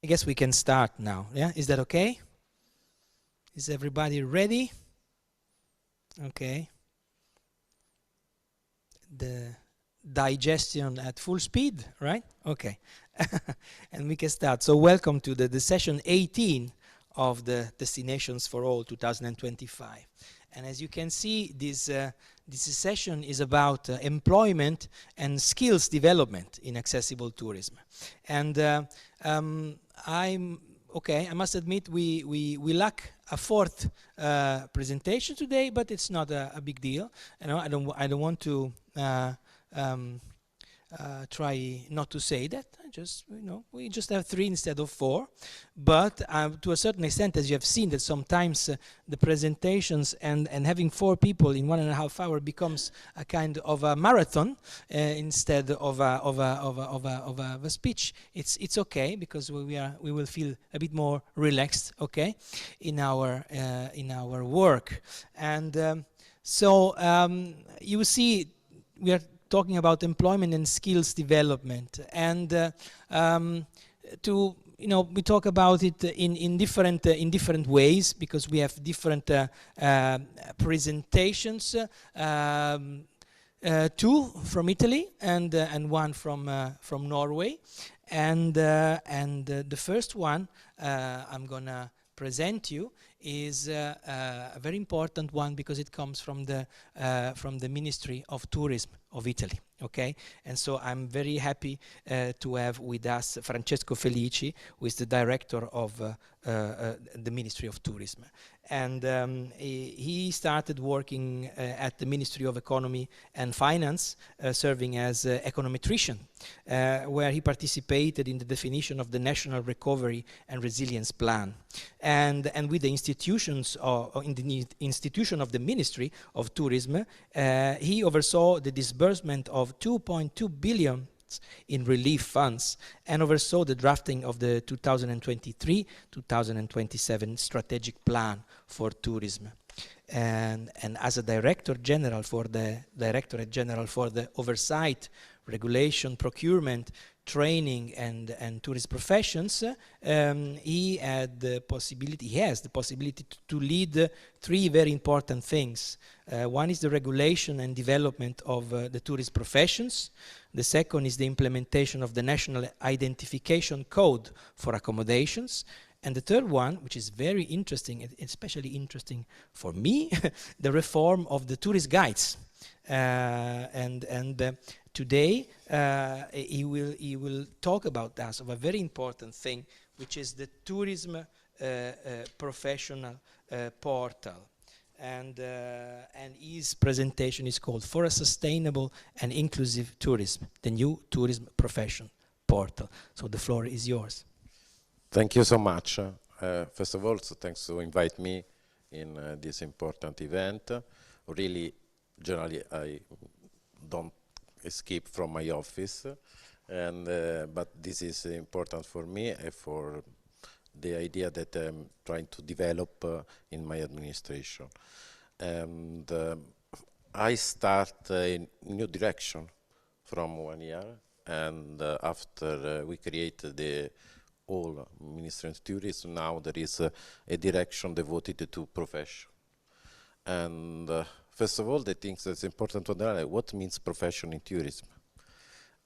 I guess we can start now. Yeah, is that okay? Is everybody ready? Okay. The digestion at full speed, right? Okay. And we can start. So welcome to the session 18 of the Destinations for All 2025. And as you can see, this session is about employment and skills development in accessible tourism. And I must admit we lack a fourth presentation today, but it's not a big deal. You know, I don't want to try not to say that. We just have 3 instead of 4. But to a certain extent, as you have seen, that sometimes the presentations and having 4 people in 1.5 hours becomes a kind of a marathon instead of a speech. It's okay, because we will feel a bit more relaxed, okay, in our work. And you see, we are talking about employment and skills development, and we talk about it in different ways, because we have different presentations, 2 from Italy and 1 from Norway, and the first one I'm gonna present you is a very important one, because it comes from the Ministry of Tourism of Italy. Okay, and so I'm very happy to have with us Francesco Felici, who is the director of the Ministry of Tourism. And he started working at the Ministry of Economy and Finance, serving as econometrician, where he participated in the definition of the National Recovery and Resilience Plan. And with the institutions, in the institution of the Ministry of Tourism, he oversaw the disbursement of 2.2 billion in relief funds, and oversaw the drafting of the 2023-2027 strategic plan for tourism. And as a Directorate General for the Oversight, Regulation, Procurement, Training and Tourist Professions, he has the possibility to lead 3 very important things. One is the regulation and development of the tourist professions. The second is the implementation of the National Identification Code for accommodations. And the third one, which is very interesting, especially interesting for me, the reform of the tourist guides. Today he will talk about that, of a very important thing, which is the tourism professional portal. And his presentation is called "For a Sustainable and Inclusive Tourism, the New Tourism Profession Portal." So the floor is yours. Thank you so much. First of all, so thanks to invite me in this important event. Really, generally, I don't escape from my office, but this is important for me and for the idea that I'm trying to develop in my administration. And I start a new direction from 1 year, and after we created the whole Ministry of Tourism, now there is a direction devoted to profession. And first of all, the things that's important to understand, what means profession in tourism.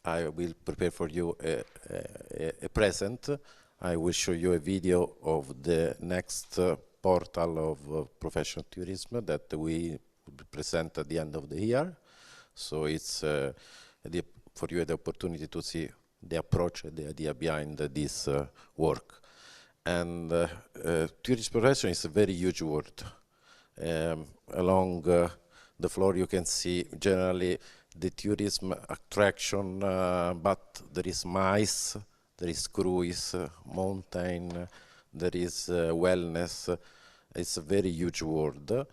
I will prepare for you a present. I will show you a video of the next portal of professional tourism that we will present at the end of the year. So it's for you the opportunity to see the approach, the idea behind this work. And tourist profession is a very huge word. Along the floor you can see generally the tourism attraction, but there is MICE, there is cruise, mountain, there is wellness. It's a very huge word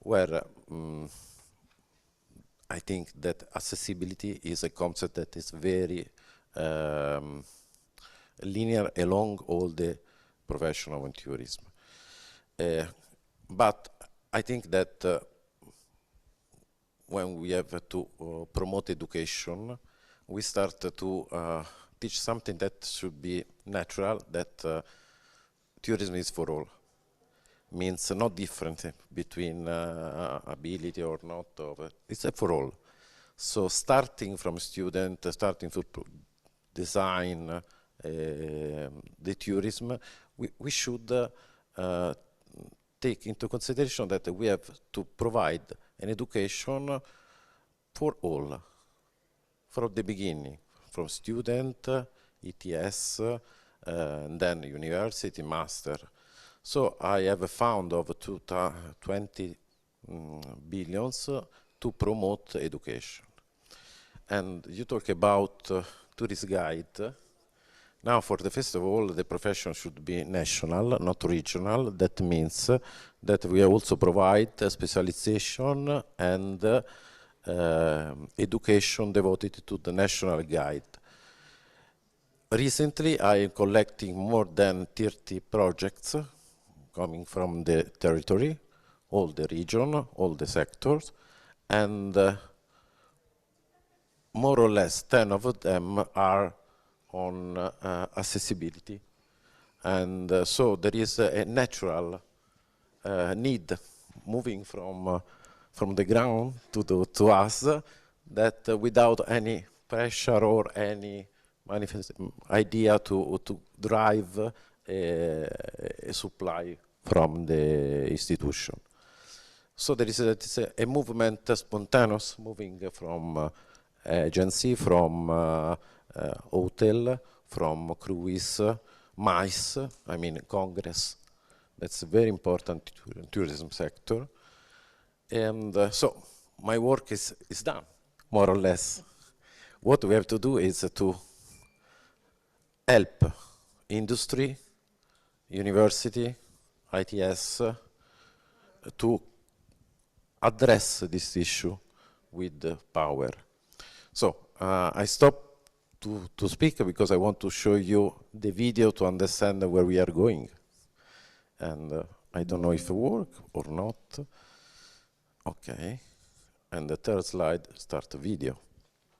where I think that accessibility is a concept that is very linear along all the profession of tourism. But I think that when we have to promote education, we start to teach something that should be natural, that tourism is for all. Means not different between ability or not, it's for all. So starting from student, starting to design the tourism, we should take into consideration that we have to provide an education for all, from the beginning, from student, ETS, and then university, master. So I have a fund of 20 billions to promote education. And you talk about tourist guide. Now, for the first of all, the profession should be national, not regional. That means that we also provide specialization and education devoted to the national guide. Recently, I am collecting more than 30 projects coming from the territory, all the region, all the sectors, and more or less 10 of them are on accessibility. And so there is a natural need moving from the ground to us that without any pressure or any idea to drive a supply from the institution. So there is a movement, spontaneous, moving from agency, from hotel, from cruise, MICE, I mean Congress. That's a very important tourism sector. And so my work is done, more or less. What we have to do is to help industry, university, ITS, to address this issue with power. So I stop to speak because I want to show you the video to understand where we are going. And I don't know if it works or not. Okay. And the third slide, start the video.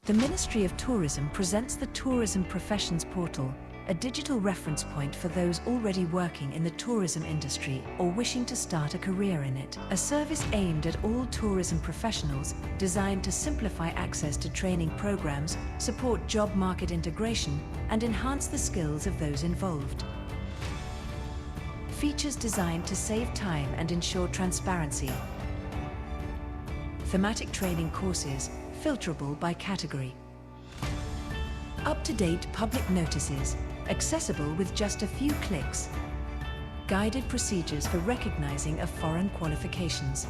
The Ministry of Tourism presents the Tourism Professions Portal, a digital reference point for those already working in the tourism industry or wishing to start a career in it. A service aimed at all tourism professionals, designed to simplify access to training programs, support job market integration, and enhance the skills of those involved. Features designed to save time and ensure transparency. Thematic training courses, filterable by category. Up-to-date public notices, accessible with just a few clicks. Guided procedures for recognizing of foreign qualifications.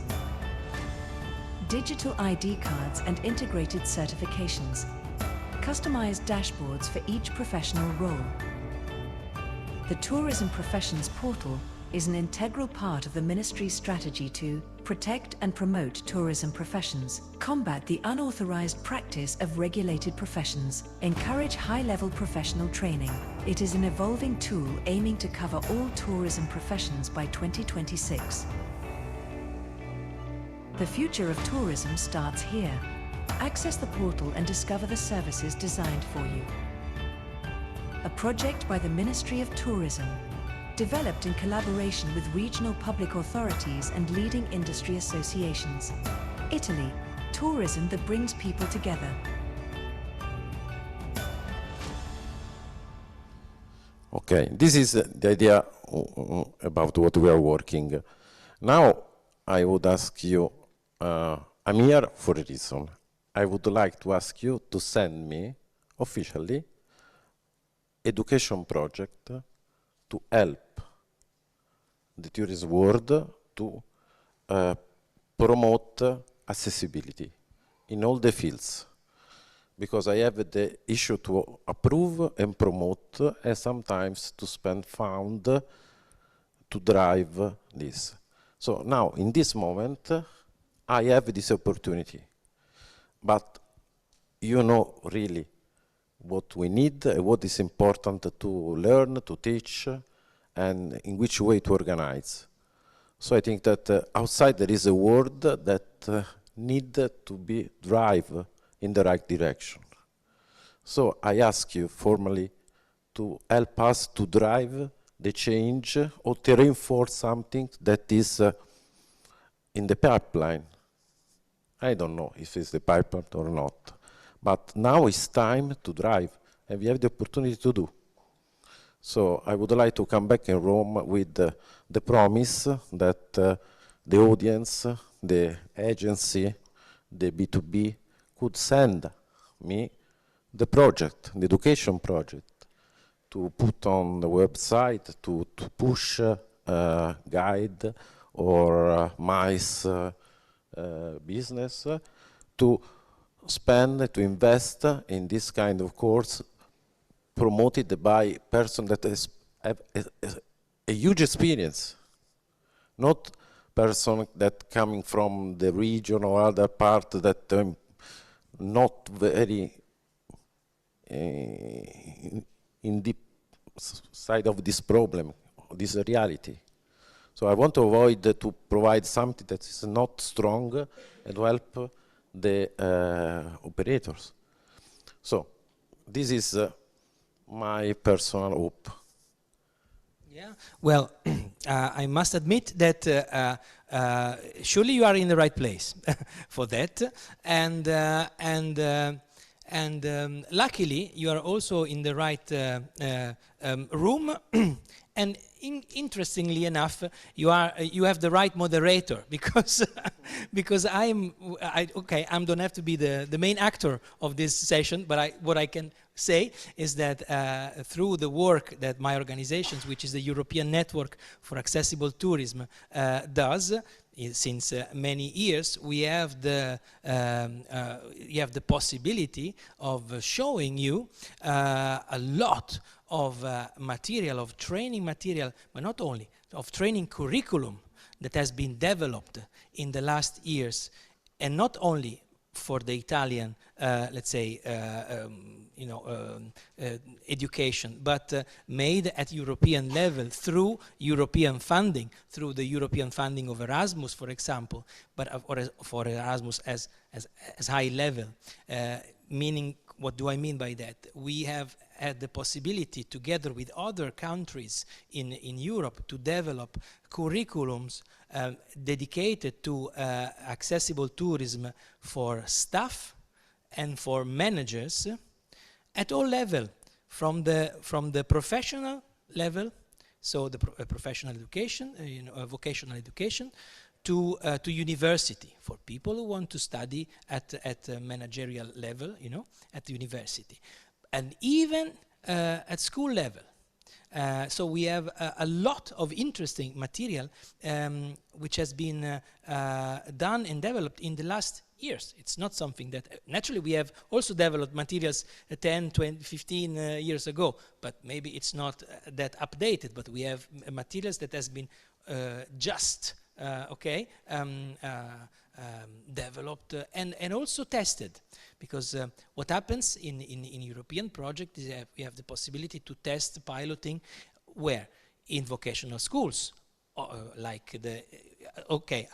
Digital ID cards and integrated certifications. Customized dashboards for each professional role. The Tourism Professions Portal is an integral part of the Ministry's strategy to protect and promote tourism professions, combat the unauthorized practice of regulated professions, encourage high-level professional training. It is an evolving tool aiming to cover all tourism professions by 2026. The future of tourism starts here. Access the portal and discover the services designed for you. A project by the Ministry of Tourism, developed in collaboration with regional public authorities and leading industry associations. Italy, tourism that brings people together. Okay, this is the idea about what we are working. Now, I would ask you, I'm here for a reason. I would like to ask you to send me, officially, education project to help the tourism world to promote accessibility in all the fields. Because I have the issue to approve and promote and sometimes to spend fund to drive this. So now, in this moment, I have this opportunity. But you know really what we need, what is important to learn, to teach, and in which way to organize. So I think that outside there is a world that need to be drive in the right direction. So I ask you formally to help us to drive the change or to reinforce something that is in the pipeline. I don't know if it's the pipeline or not, but now it's time to drive, and we have the opportunity to do. So I would like to come back in Rome with the promise that the audience, the agency, the B2B could send me the project, the education project, to put on the website, to push guide or mice business to spend, to invest in this kind of course promoted by person that has a huge experience, not person that coming from the region or other part that not very in deep side of this problem, this reality. So I want to avoid to provide something that is not strong and to help the operators. So this is my personal hope. Yeah, well, I must admit that surely you are in the right place for that, and luckily you are also in the right room. And interestingly enough, you have the right moderator, because because I don't have to be the main actor of this session, but what I can say is that through the work that my organizations, which is the European Network for Accessible Tourism, does since many years, we have the possibility of showing you a lot of material, of training material, but not only, of training curriculum that has been developed in the last years, and not only for the Italian, let's say, education, but made at European level through European funding, through the European funding of Erasmus, for example, but for Erasmus as high level, meaning, what do I mean by that? We have had the possibility, together with other countries in Europe, to develop curriculums dedicated to accessible tourism for staff and for managers at all level, from the professional level, so the professional education, vocational education, to university, for people who want to study at a managerial level, at the university, and even at school level. So we have a lot of interesting material which has been done and developed in the last years. It's not something that, naturally we have also developed materials 10, 20, 15 years ago, but maybe it's not that updated, but we have materials that has been developed and also tested, because what happens in European project is that we have the possibility to test piloting where in vocational schools, like the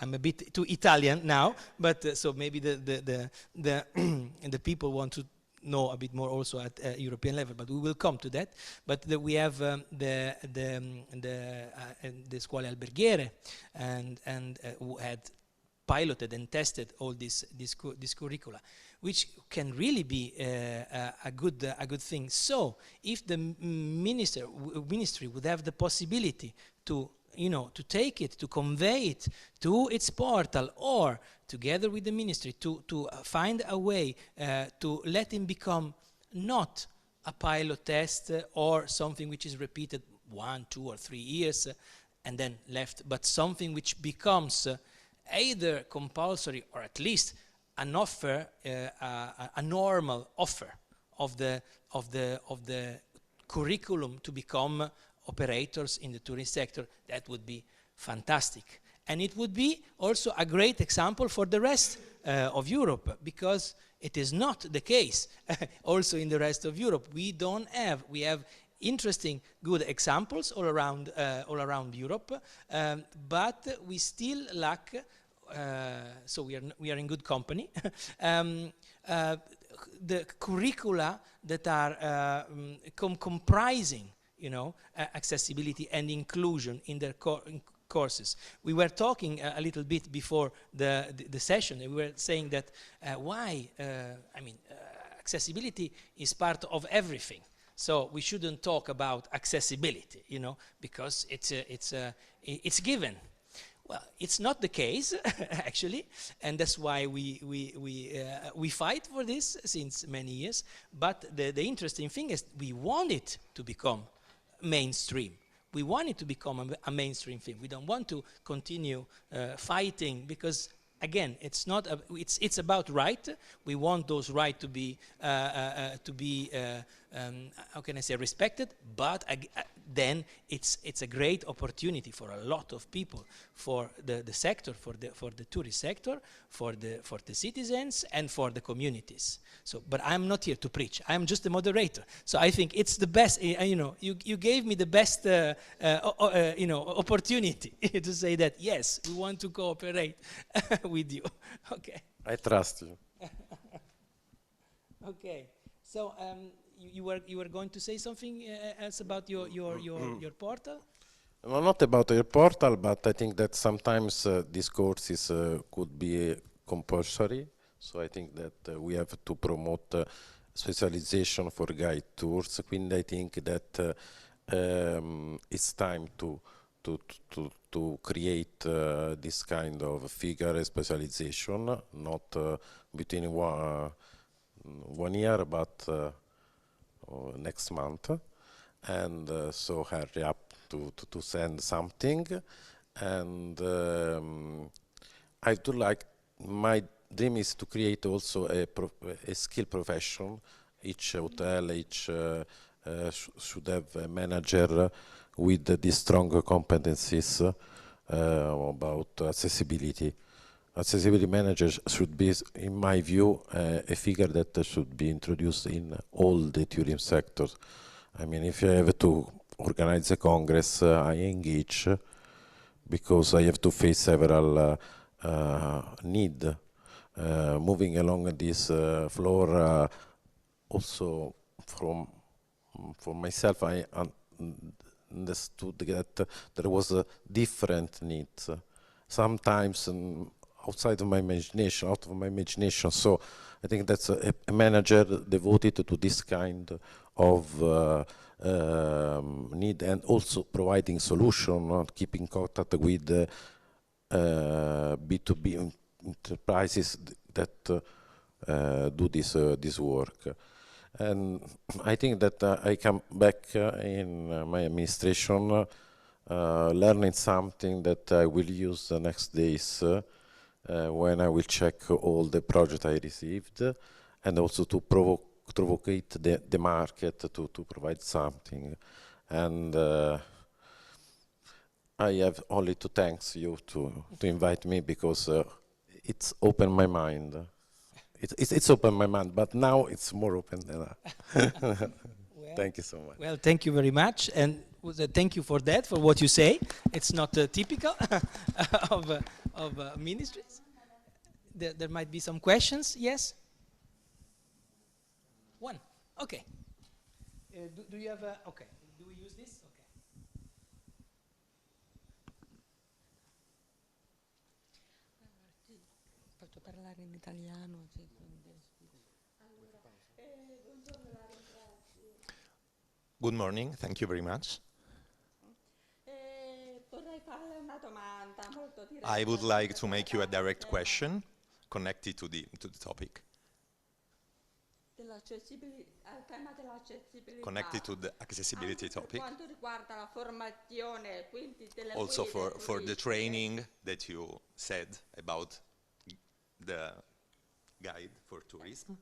I'm a bit too Italian now, but so maybe the the people want to know a bit more also at European level, but we will come to that. But we have the scuole alberghiere and who had piloted and tested all this curricula, which can really be a good thing. So if the ministry would have the possibility to to take it, to convey it to its portal, or together with the ministry to find a way to let him become not a pilot test or something which is repeated 1, 2, or 3 years and then left, but something which becomes either compulsory or at least an offer, a normal offer of the curriculum to become operators in the tourism sector. That would be fantastic. And it would be also a great example for the rest of Europe, because it is not the case also in the rest of Europe. We have interesting, good examples all around Europe, but we still lack. So we are in good company. the curricula that are comprising, you know, accessibility and inclusion in their courses. We were talking a little bit before the session, and we were saying that why, I mean, accessibility is part of everything. So we shouldn't talk about accessibility, you know, because it's given. Well, it's not the case, actually, and that's why we fight for this since many years. But the interesting thing is we want it to become mainstream. We want it to become a mainstream thing. We don't want to continue fighting because, again, it's not. It's about right. We want those rights to be how can I say, respected. But then it's a great opportunity for a lot of people, for the sector, for the tourist sector, for the citizens, and for the communities. So, but I'm not here to preach. I'm just a moderator. So I think it's the best. You know, you gave me the best you know, opportunity to say that yes, we want to cooperate with you. Okay. I trust you. Okay. So you were going to say something else about your portal? Well, not about your portal, but I think that sometimes these courses could be compulsory. So I think that we have to promote specialization for guide tours. Quindi I think that it's time to create this kind of figure specialization, not between 1 year, but next month. And so hurry up to send something. And I do like, my dream is to create also a skill profession. Each hotel, each should have a manager with these strong competencies about accessibility. Accessibility managers should be, in my view, a figure that should be introduced in all the tourism sectors. I mean, if I have to organize a congress, I engage because I have to face several needs. Moving along this floor, also for myself, I understood that there was different needs. Sometimes outside of my imagination, out of my imagination. So I think that's a manager devoted to this kind of need, and also providing solution, keeping contact with B2B enterprises that do this work. And I think that I come back in my administration learning something that I will use the next days when I will check all the projects I received, and also to provocate the market to provide something. And I have only to thank you to invite me, because it's opened my mind. It's opened my mind, but now it's more open than well, thank you so much. Well, thank you very much, and thank you for that, for what you say. It's not typical of ministries. There might be some questions. Yes? One. Okay. Do you have a... Okay. Do we use this? Okay. Posso parlare in italiano? Good morning, thank you very much. I would like to make you a direct question connected to the topic. Connected to the accessibility topic. Also for the training that you said about the guide for tourism.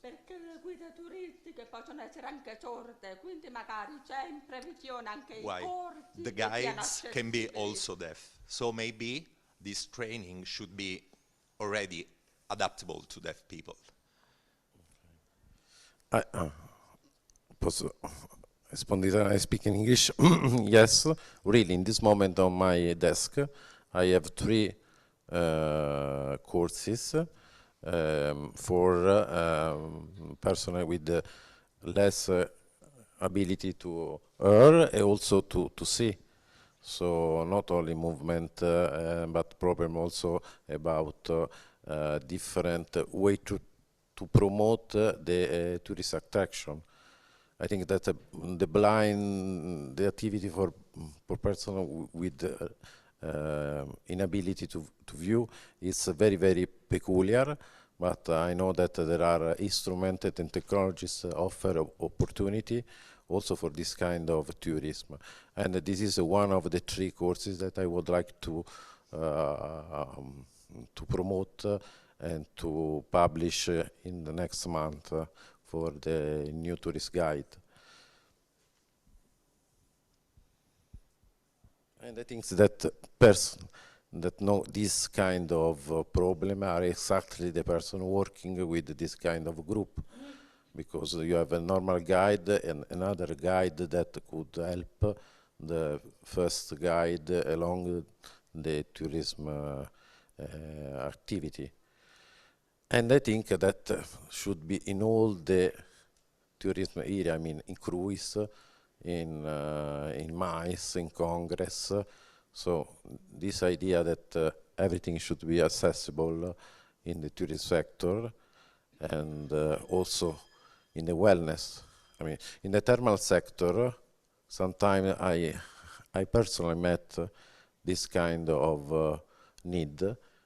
Perché le guide turistiche possono essere anche sorde, quindi magari c'è in previsione anche i corsi. The guides can be also deaf, so maybe this training should be already adaptable to deaf people. Posso rispondere? I speak in English. Yes, really, in this moment on my desk, I have 3 courses for persons with less ability to hear and also to see. So not only movement, but problem also about different way to promote the tourist attraction. I think that the activity for person with inability to view is very, very peculiar, but I know that there are instruments and technologies offer opportunity also for this kind of tourism. And this is one of the 3 courses that I would like to promote and to publish in the next month for the new tourist guide. And I think that person that know this kind of problem are exactly the person working with this kind of group, because you have a normal guide and another guide that could help the first guide along the tourism activity. And I think that should be in all the tourism area, I mean in cruise, in MICE, in Congress. So this idea that everything should be accessible in the tourism sector and also in the wellness. I mean, in the thermal sector, sometimes I personally met this kind of need,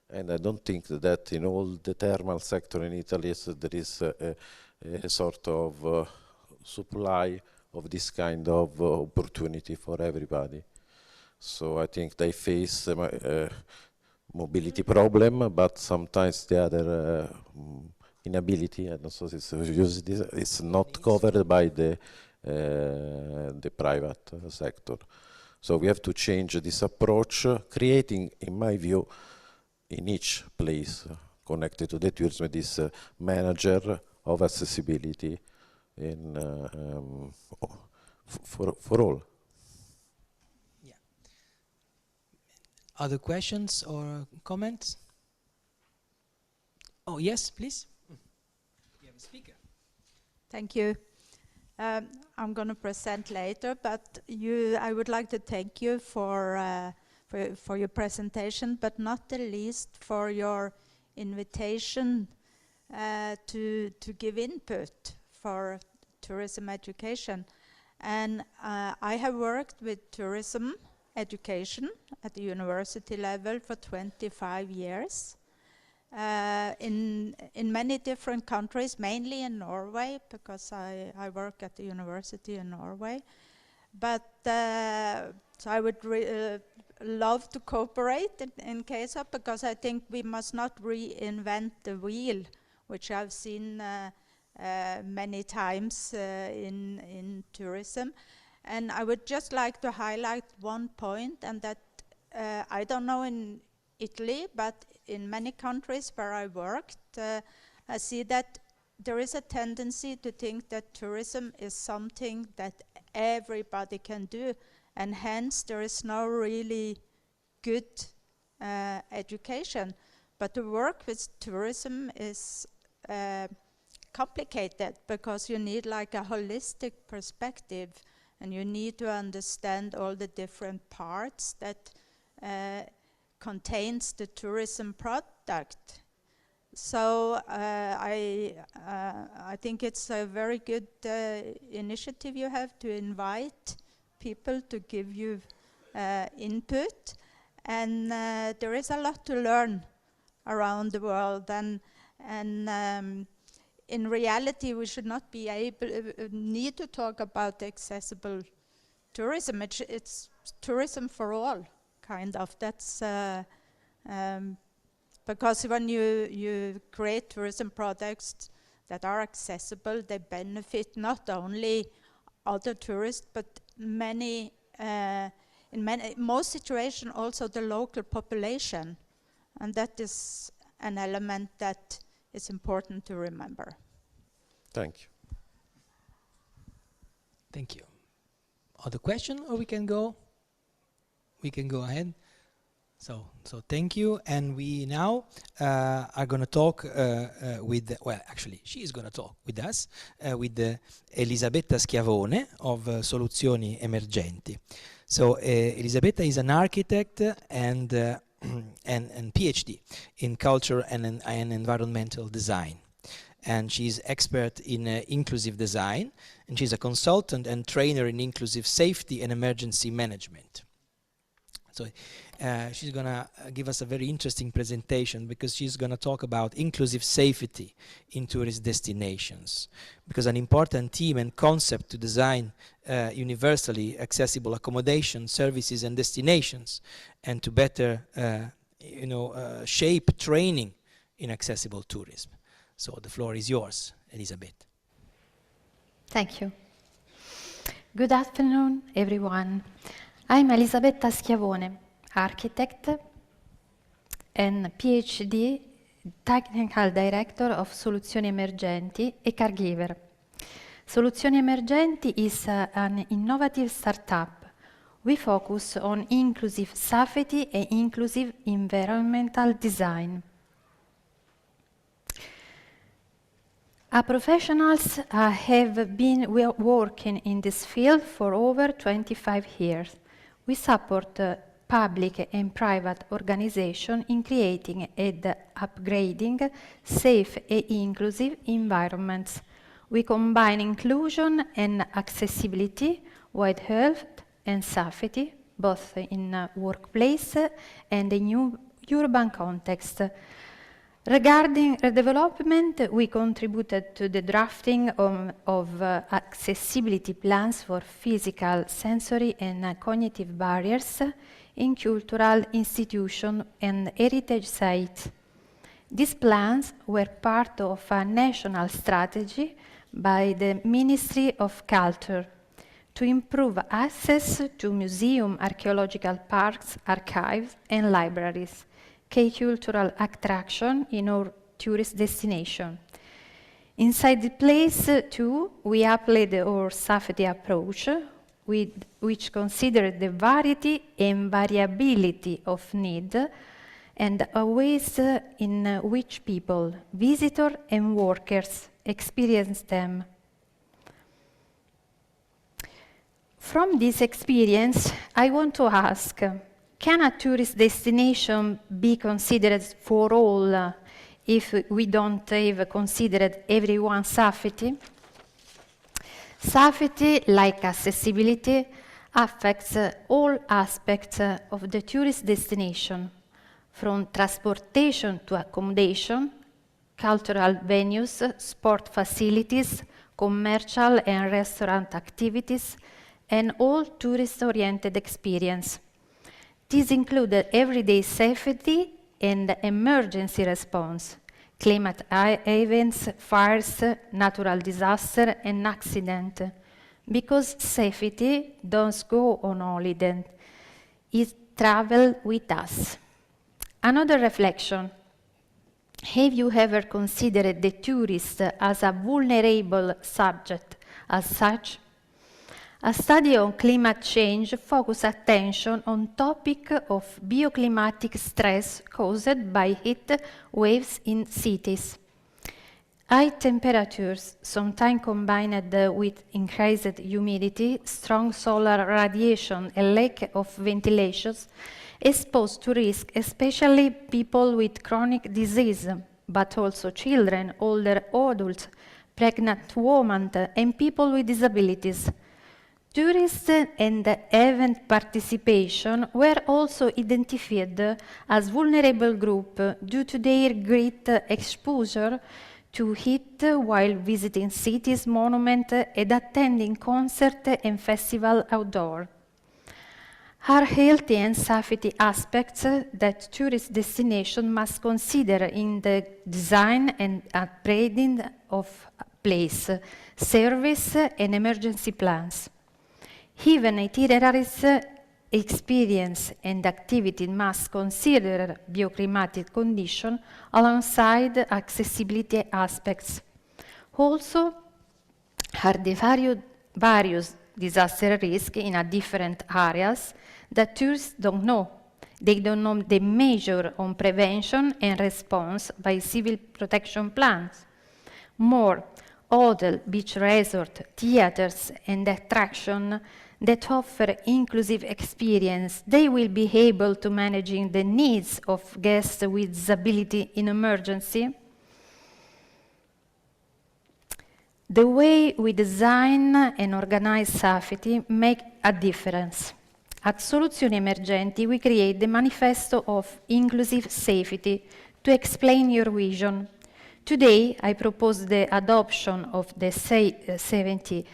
and I don't think that in all the thermal sector in Italy there is a sort of supply of this kind of opportunity for everybody. So I think they face mobility problem, but sometimes the other inability, and also it's not covered by the private sector. So we have to change this approach, creating, in my view, in each place connected to the tourism, this manager of accessibility for all. Yeah. Other questions or comments? Oh, yes, please. You have a speaker. Thank you. I'm going to present later, but I would like to thank you for your presentation, but not the least for your invitation to give input for tourism education. And I have worked with tourism education at the university level for 25 years. In many different countries, mainly in Norway, because I work at the university in Norway. But so I would love to cooperate in case of, because I think we must not reinvent the wheel, which I've seen many times in tourism. And I would just like to highlight one point, and that I don't know in Italy, but in many countries where I worked, I see that there is a tendency to think that tourism is something that everybody can do, and hence there is no really good education. But to work with tourism is complicated, because you need like a holistic perspective, and you need to understand all the different parts that contains the tourism product. So I think it's a very good initiative you have to invite people to give you input, and there is a lot to learn around the world, and in reality we should not be need to talk about accessible tourism. It's tourism for all, kind of. That's because when you create tourism products that are accessible, they benefit not only other tourists, but in most situations also the local population, and that is an element that is important to remember. Thank you. Thank you. Other question, or we can go? We can go ahead. So thank you, and we now are going to talk with, well, actually, she is going to talk with us, with Elisabetta Schiavone of Soluzioni Emergenti. So Elisabetta is an architect and PhD in culture and environmental design. And she's expert in inclusive design, and she's a consultant and trainer in inclusive safety and emergency management. So she's going to give us a very interesting presentation, because she's going to talk about inclusive safety in tourist destinations, because an important theme and concept to design universally accessible accommodation, services and destinations, and to better shape training in accessible tourism. So the floor is yours, Elisabetta. Thank you. Good afternoon, everyone. I'm Elisabetta Schiavone, architect and PhD Technical Director of Soluzioni Emergenti e caregiver. Soluzioni Emergenti is an innovative startup. We focus on inclusive safety and inclusive environmental design. Our professionals have been working in this field for over 25 years. We support public and private organizations in creating and upgrading safe and inclusive environments. We combine inclusion and accessibility with health and safety, both in workplace and in urban context. Regarding development, we contributed to the drafting of accessibility plans for physical, sensory, and cognitive barriers in cultural institutions and heritage sites. These plans were part of a national strategy by the Ministry of Culture to improve access to museums, archaeological parks, archives, and libraries, key cultural attraction in our tourist destination. Inside the place, too, we applied our safety approach, which considered the variety and variability of need and ways in which people, visitors, and workers experience them. From this experience, I want to ask, can a tourist destination be considered for all if we don't have considered everyone's safety? Safety, like accessibility, affects all aspects of the tourist destination, from transportation to accommodation, cultural venues, sport facilities, commercial and restaurant activities, and all tourist-oriented experience. These included everyday safety and emergency response, climate events, fires, natural disaster, and accident, because safety doesn't go on holiday, it travels with us. Another reflection: have you ever considered the tourist as a vulnerable subject as such? A study on climate change focused attention on topic of bioclimatic stress caused by heat waves in cities. High temperatures, sometimes combined with increased humidity, strong solar radiation, and lack of ventilation, expose to risk especially people with chronic disease, but also children, older adults, pregnant women, and people with disabilities. Tourists and event participation were also identified as vulnerable group due to their great exposure to heat while visiting cities, monuments, and attending concerts and festivals outdoors. Are health and safety aspects that tourist destinations must consider in the design and upgrading of place, service, and emergency plans. Even itineraries, experience, and activity must consider bioclimatic conditions alongside accessibility aspects. Also, are the various disaster risks in different areas that tourists don't know, They don't know the measure on prevention and response by civil protection plans. More, hotel, beach resort, theaters, and attraction that offer inclusive experience, they will be able to managing the needs of guests with disability in emergency. The way we design and organize safety make a difference. At Soluzioni Emergenti, we create the manifesto of inclusive safety to explain your vision. Today, I propose the adoption of the 70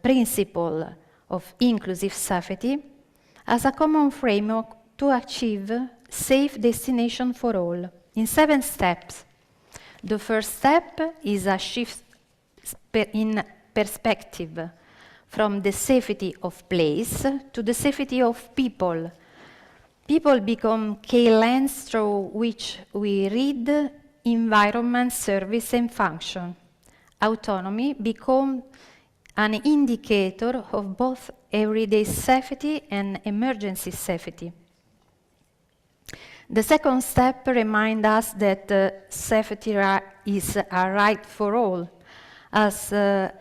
principle of inclusive safety as a common framework to achieve safe destination for all in 7 steps. The first step is a shift in perspective from the safety of place to the safety of people. People become key lens through which we read environment, service, and function. Autonomy becomes an indicator of both everyday safety and emergency safety. The second step reminds us that safety is a right for all, as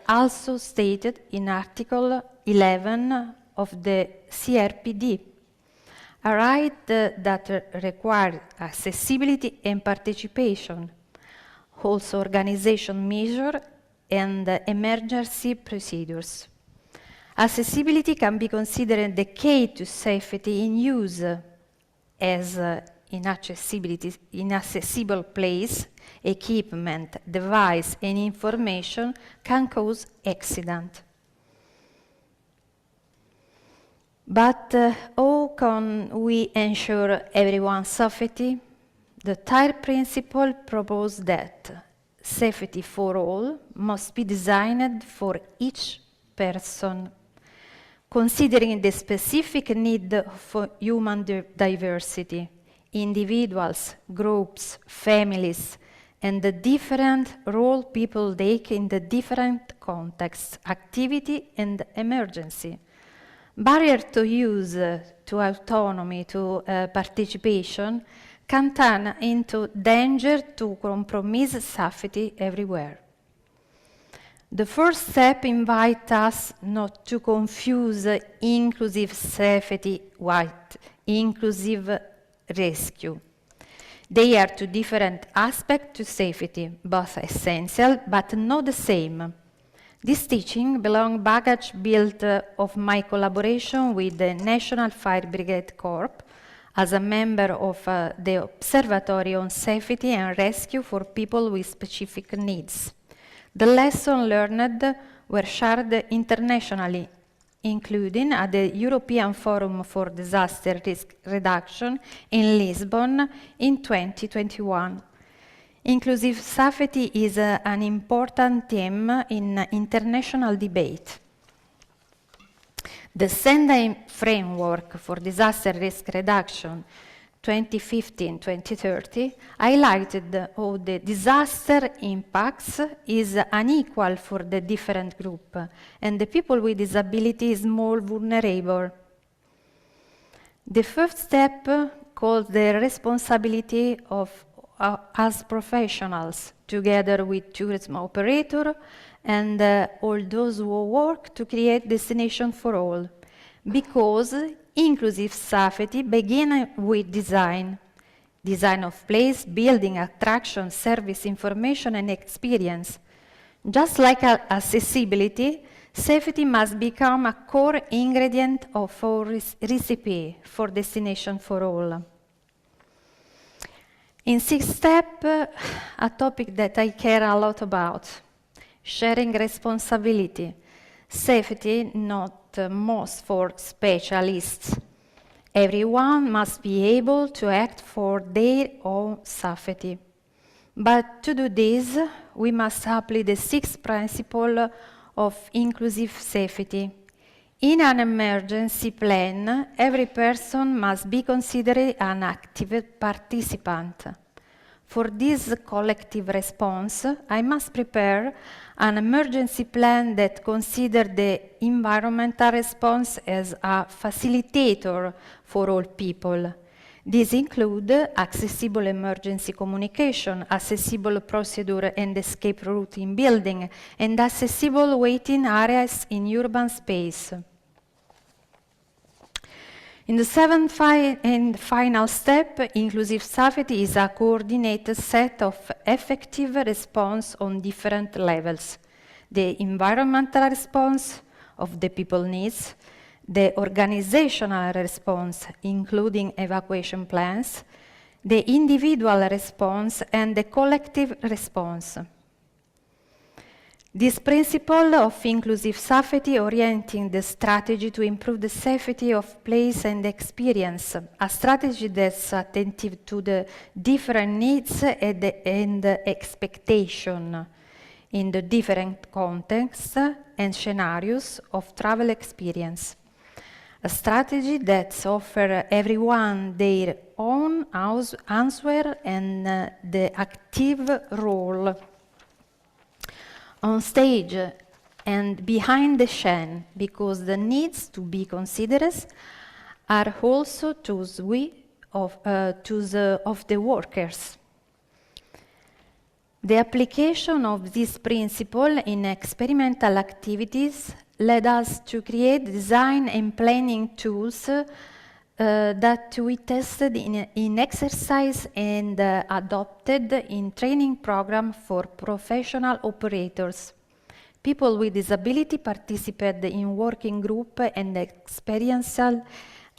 also stated in Article 11 of the CRPD, a right that requires accessibility and participation, also organization measures and emergency procedures. Accessibility can be considered the key to safety in use, as inaccessible place, equipment, device, and information can cause accident. But how can we ensure everyone's safety? The third principle proposes that safety for all must be designed for each person, considering the specific need for human diversity, individuals, groups, families, and the different role people take in the different contexts, activity, and emergency. Barrier to use, to autonomy, to participation can turn into danger to compromise safety everywhere. The first step invites us not to confuse inclusive safety with inclusive rescue. They are two different aspects to safety, both essential but not the same. This teaching belongs baggage built of my collaboration with the National Fire Brigade Corps as a member of the Observatory on Safety and Rescue for People with Specific Needs. The lessons learned were shared internationally, including at the European Forum for Disaster Risk Reduction in Lisbon in 2021. Inclusive safety is an important theme in international debate. The Sendai Framework for Disaster Risk Reduction 2015-2030 highlighted how the disaster impacts is unequal for the different groups, and the people with disability is more vulnerable. The first step called the responsibility of as professionals, together with tourism operator and all those who work to create destination for all, because inclusive safety begins with design. Design of place, building, attraction, service, information, and experience. Just like accessibility, safety must become a core ingredient of our recipe for destination for all. In sixth step, a topic that I care a lot about, sharing responsibility. Safety not most for specialists. Everyone must be able to act for their own safety. But to do this, we must apply the sixth principle of inclusive safety. In an emergency plan, every person must be considered an active participant. For this collective response, I must prepare an emergency plan that considers the environmental response as a facilitator for all people, These include accessible emergency communication, accessible procedure and escape route in building, and accessible waiting areas in urban space. In the seventh and final step, inclusive safety is a coordinated set of effective response on different levels. The environmental response of the people needs, the organizational response, including evacuation plans, the individual response, and the collective response. This principle of inclusive safety orienting the strategy to improve the safety of place and experience, a strategy that's attentive to the different needs and expectation in the different contexts and scenarios of travel experience. A strategy that offers everyone their own answer and the active role on stage and behind the scene, because the needs to be considered are also those of the workers. The application of this principle in experimental activities led us to create design and planning tools that we tested in exercise and adopted in training program for professional operators. People with disability participated in working group and experiential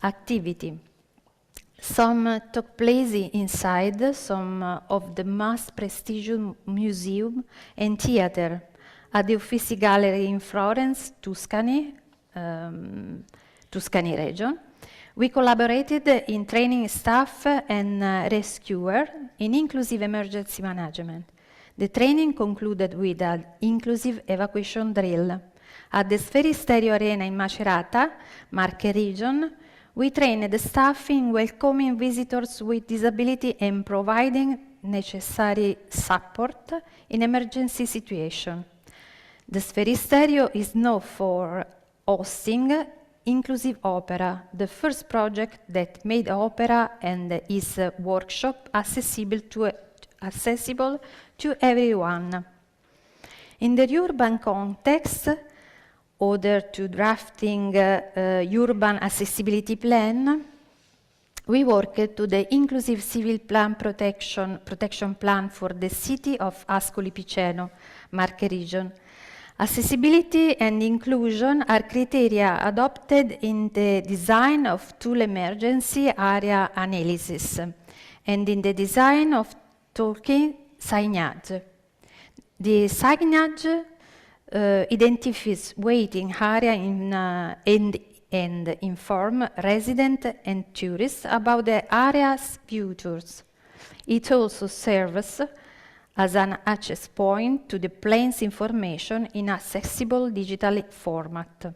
activity. Some took place inside some of the most prestigious museum and theater, at the Uffizi Gallery in Florence, Tuscany region. We collaborated in training staff and rescuer in inclusive emergency management. The training concluded with an inclusive evacuation drill. At the Sferisterio Arena in Macerata, Marche region, we trained the staff in welcoming visitors with disability and providing necessary support in emergency situation. The Sferisterio is known for hosting inclusive opera, the first project that made opera and its workshop accessible to everyone. In the urban context, order to drafting urban accessibility plan, we worked to the inclusive civil plan protection plan for the city of Ascoli Piceno, Marche region. Accessibility and inclusion are criteria adopted in the design of tool emergency area analysis and in the design of talking signage. The signage identifies waiting area and inform residents and tourists about the area's futures. It also serves as an access point to the plane's information in accessible digital format.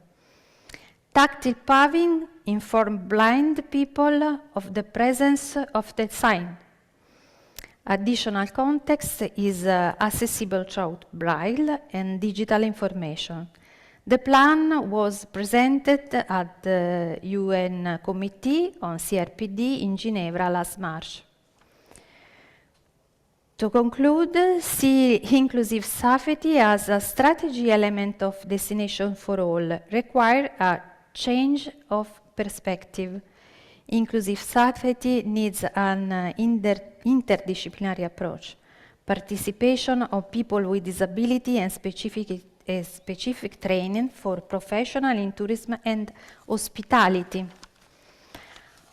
Tactile paving informs blind people of the presence of the sign. Additional context is accessible through braille and digital information. The plan was presented at the UN Committee on CRPD in Geneva last March. To conclude, see inclusive safety as a strategy element of Destination for All require a change of perspective. Inclusive safety needs an interdisciplinary approach, participation of people with disability and specific training for professionals in tourism and hospitality.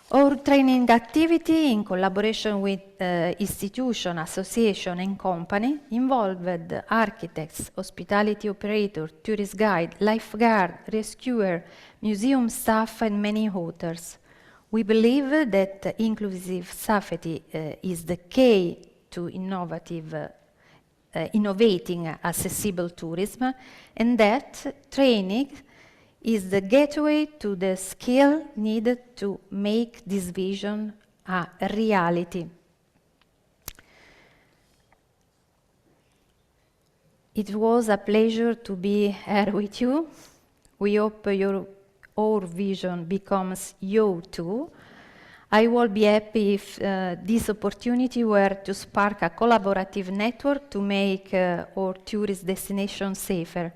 Our training activity, in collaboration with institutions, associations, and companies, involved architects, hospitality operators, tourist guide, lifeguard, rescuer, museum staff, and many others. We believe that inclusive safety is the key to innovating accessible tourism, and that training is the gateway to the skill needed to make this vision a reality. It was a pleasure to be here with you. We hope our vision becomes you too. I will be happy if this opportunity were to spark a collaborative network to make our tourist destination safer.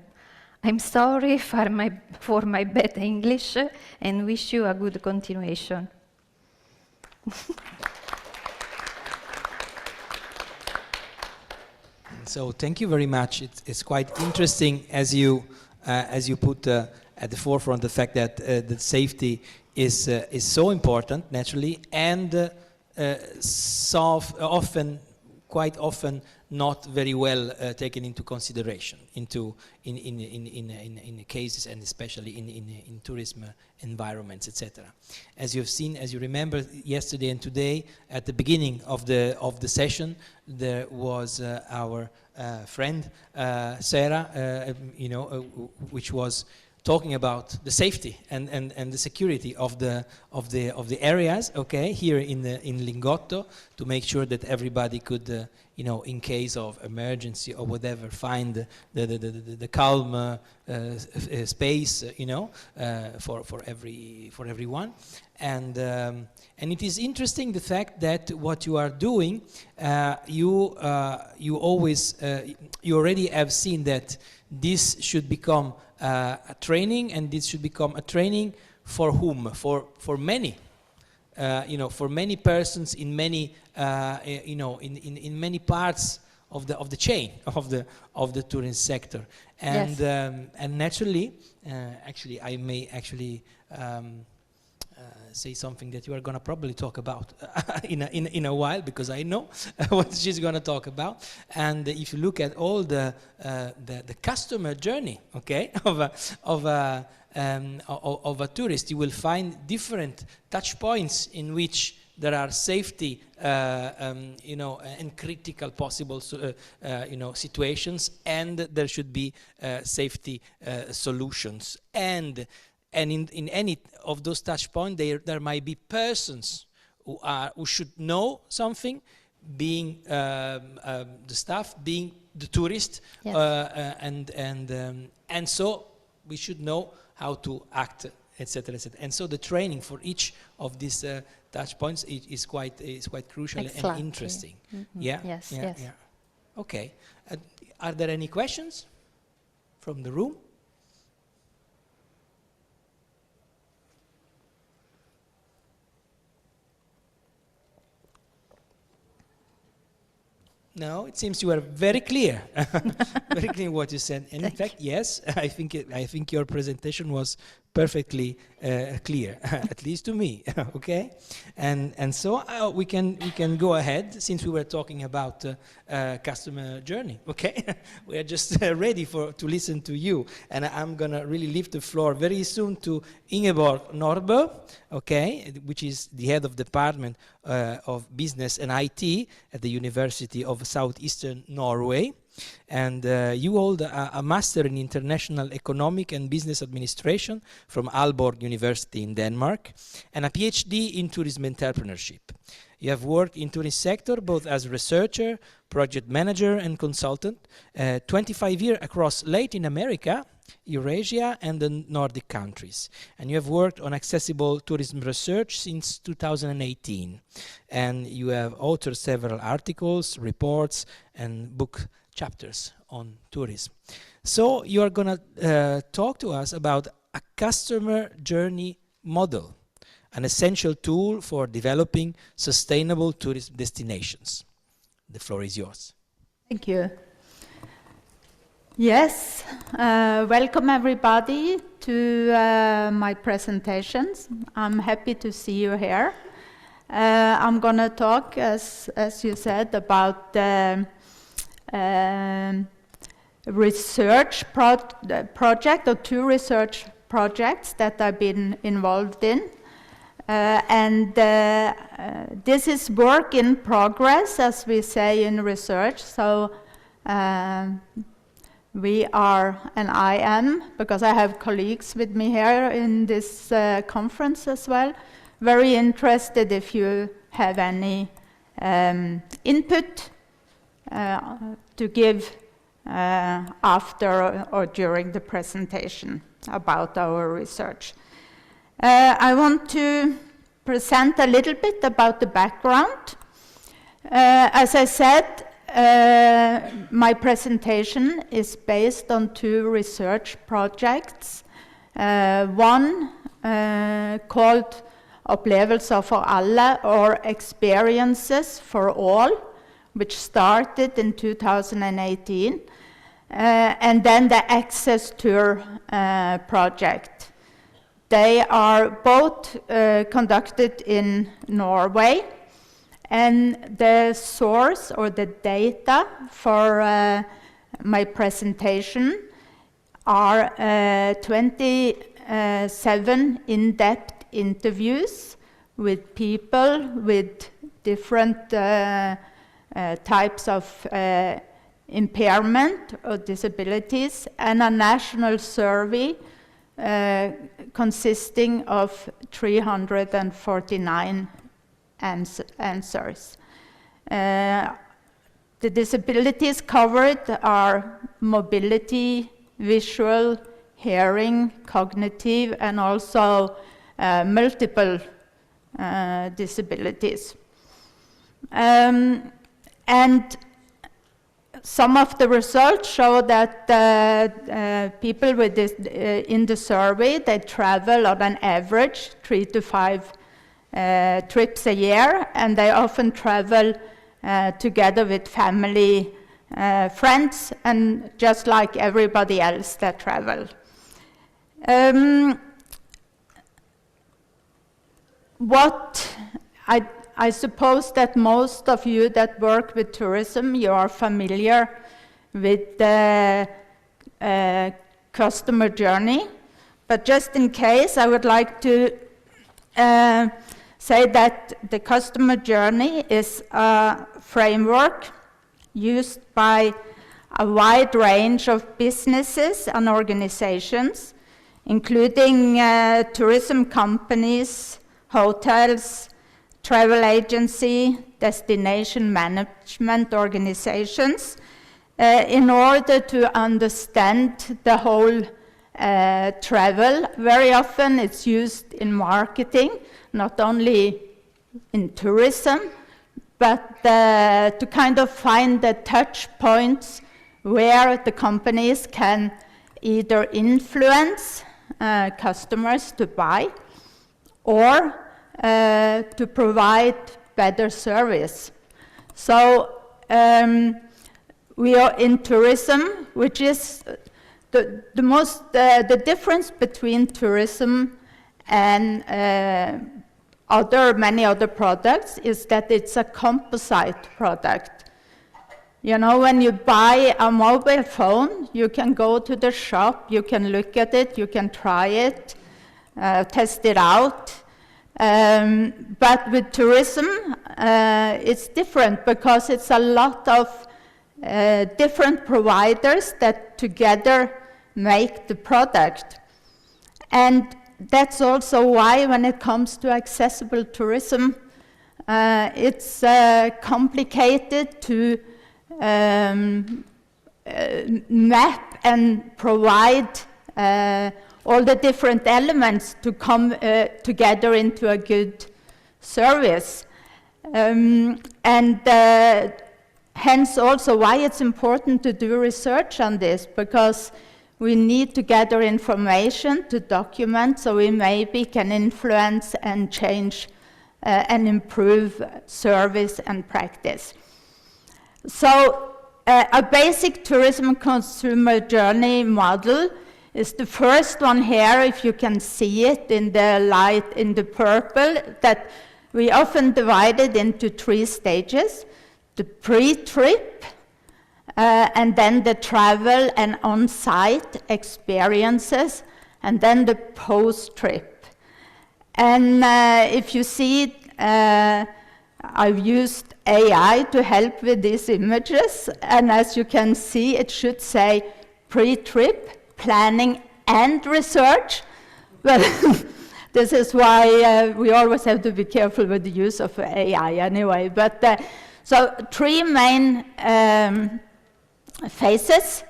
I'm sorry for my bad English and wish you a good continuation. So thank you very much. It's quite interesting as you put at the forefront the fact that that safety is so important naturally, and quite often not very well taken into consideration in cases, and especially in tourism environments, etc. As you've seen, as you remember, yesterday and today, at the beginning of the session, there was our friend Sarah, which was talking about the safety and the security of the areas, okay, here in Lingotto, to make sure that everybody could, in case of emergency or whatever, find the calm space, for everyone. And it is interesting the fact that what you are doing, you already have seen that this should become a training, and this should become a training for whom? For many, for many persons in many, in many parts of the chain of the tourism sector, and yes. And naturally, actually, I may actually say something that you are going to probably talk about in a while, because I know what she's going to talk about. And if you look at all the customer journey, okay, of a tourist, you will find different touch points in which there are safety, and critical possible, situations, and there should be safety solutions. And in any of those touch points, there might be persons who should know something, being the staff, being the tourist, yes. And so we should know how to act, etc., etc. And so the training for each of these touch points is quite crucial. Exactly. And interesting. Mm-hmm. Yeah. Yes. Yeah. Yes. Yeah. Okay. Are there any questions from the room? No, it seems you were very clear, very clear what you said. And in fact, yes, I think your presentation was perfectly clear, at least to me. Okay, and so we can go ahead, since we were talking about customer journey. Okay, we are just ready to listen to you, and I'm gonna really leave the floor very soon to Ingeborg Nordbø, okay, which is the head of department of business and IT at the University of Southeastern Norway. And you hold a master in international economic and business administration from Aalborg University in Denmark, and a PhD in tourism entrepreneurship. You have worked in tourism sector both as researcher, project manager, and consultant, 25 years across Latin America, Eurasia, and the Nordic countries. And you have worked on accessible tourism research since 2018. And you have authored several articles, reports, and book chapters on tourism. So you are going to talk to us about a customer journey model, an essential tool for developing sustainable tourism destinations. The floor is yours. Thank you. Yes, welcome everybody to my presentations. I'm happy to see you here. I'm going to talk, as you said, about the research project, or two research projects that I've been involved in. This is work in progress, as we say in research. So we are, and I am, because I have colleagues with me here in this conference as well, very interested if you have any input to give after or during the presentation about our research. I want to present a little bit about the background. As I said, my presentation is based on 2 research projects. One called Opplevelser for alle, or Experiences for All, which started in 2018, and then the Access Tour project. They are both conducted in Norway, and the source or the data for my presentation are 27 in-depth interviews with people with different types of impairment or disabilities, and a national survey consisting of 349 answers. The disabilities covered are mobility, visual, hearing, cognitive, and also multiple disabilities. And some of the results show that people with this, in the survey, they travel on an average 3 to 5 trips a year, and they often travel together with family, friends, and just like everybody else that travel. What I suppose that most of you that work with tourism, you are familiar with the customer journey. But just in case, I would like to say that the customer journey is a framework used by a wide range of businesses and organizations, including tourism companies, hotels, travel agency, destination management organizations, in order to understand the whole travel. Very often it's used in marketing, not only in tourism, but to kind of find the touch points where the companies can either influence customers to buy or to provide better service. So we are in tourism, which is the difference between tourism and many other products is that it's a composite product. You know, when you buy a mobile phone, you can go to the shop, you can look at it, you can try it, test it out. But with tourism, it's different because it's a lot of different providers that together make the product. And that's also why when it comes to accessible tourism, it's complicated to map and provide all the different elements to come together into a good service. Hence also why it's important to do research on this, because we need to gather information to document so we maybe can influence and change and improve service and practice. So a basic tourism consumer journey model is the first one here, if you can see it in the light, in the purple, that we often divide it into 3 stages: the pre-trip, and then the travel and on-site experiences, and then the post-trip. And if you see, I've used AI to help with these images, and as you can see, it should say pre-trip, planning and research, but this is why we always have to be careful with the use of AI anyway. But so 3 main phases,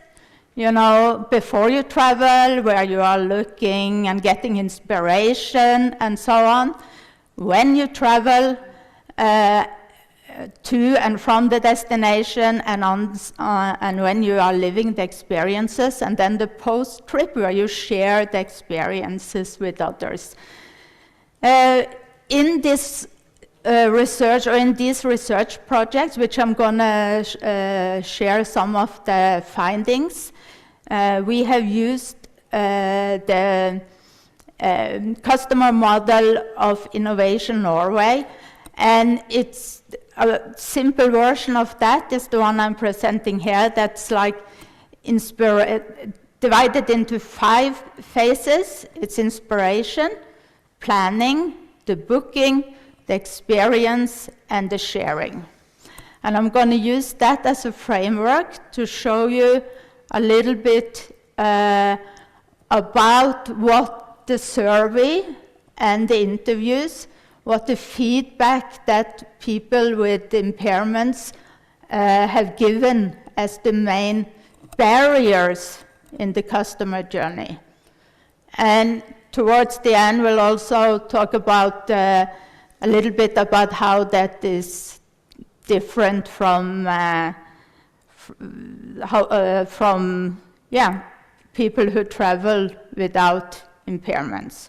you know, before you travel, where you are looking and getting inspiration and so on. when you travel to and from the destination, and when you are living the experiences, and then the post-trip where you share the experiences with others. In this research, or in these research projects, which I'm going to share some of the findings, we have used the customer model of Innovation Norway, and it's a simple version of that is the one I'm presenting here. That's like divided into 5 phases. It's inspiration, planning, the booking, the experience, and the sharing. And I'm going to use that as a framework to show you a little bit about what the survey and the interviews, what the feedback that people with impairments have given as the main barriers in the customer journey. And towards the end, we'll also talk about a little bit about how that is different from people who travel without impairments.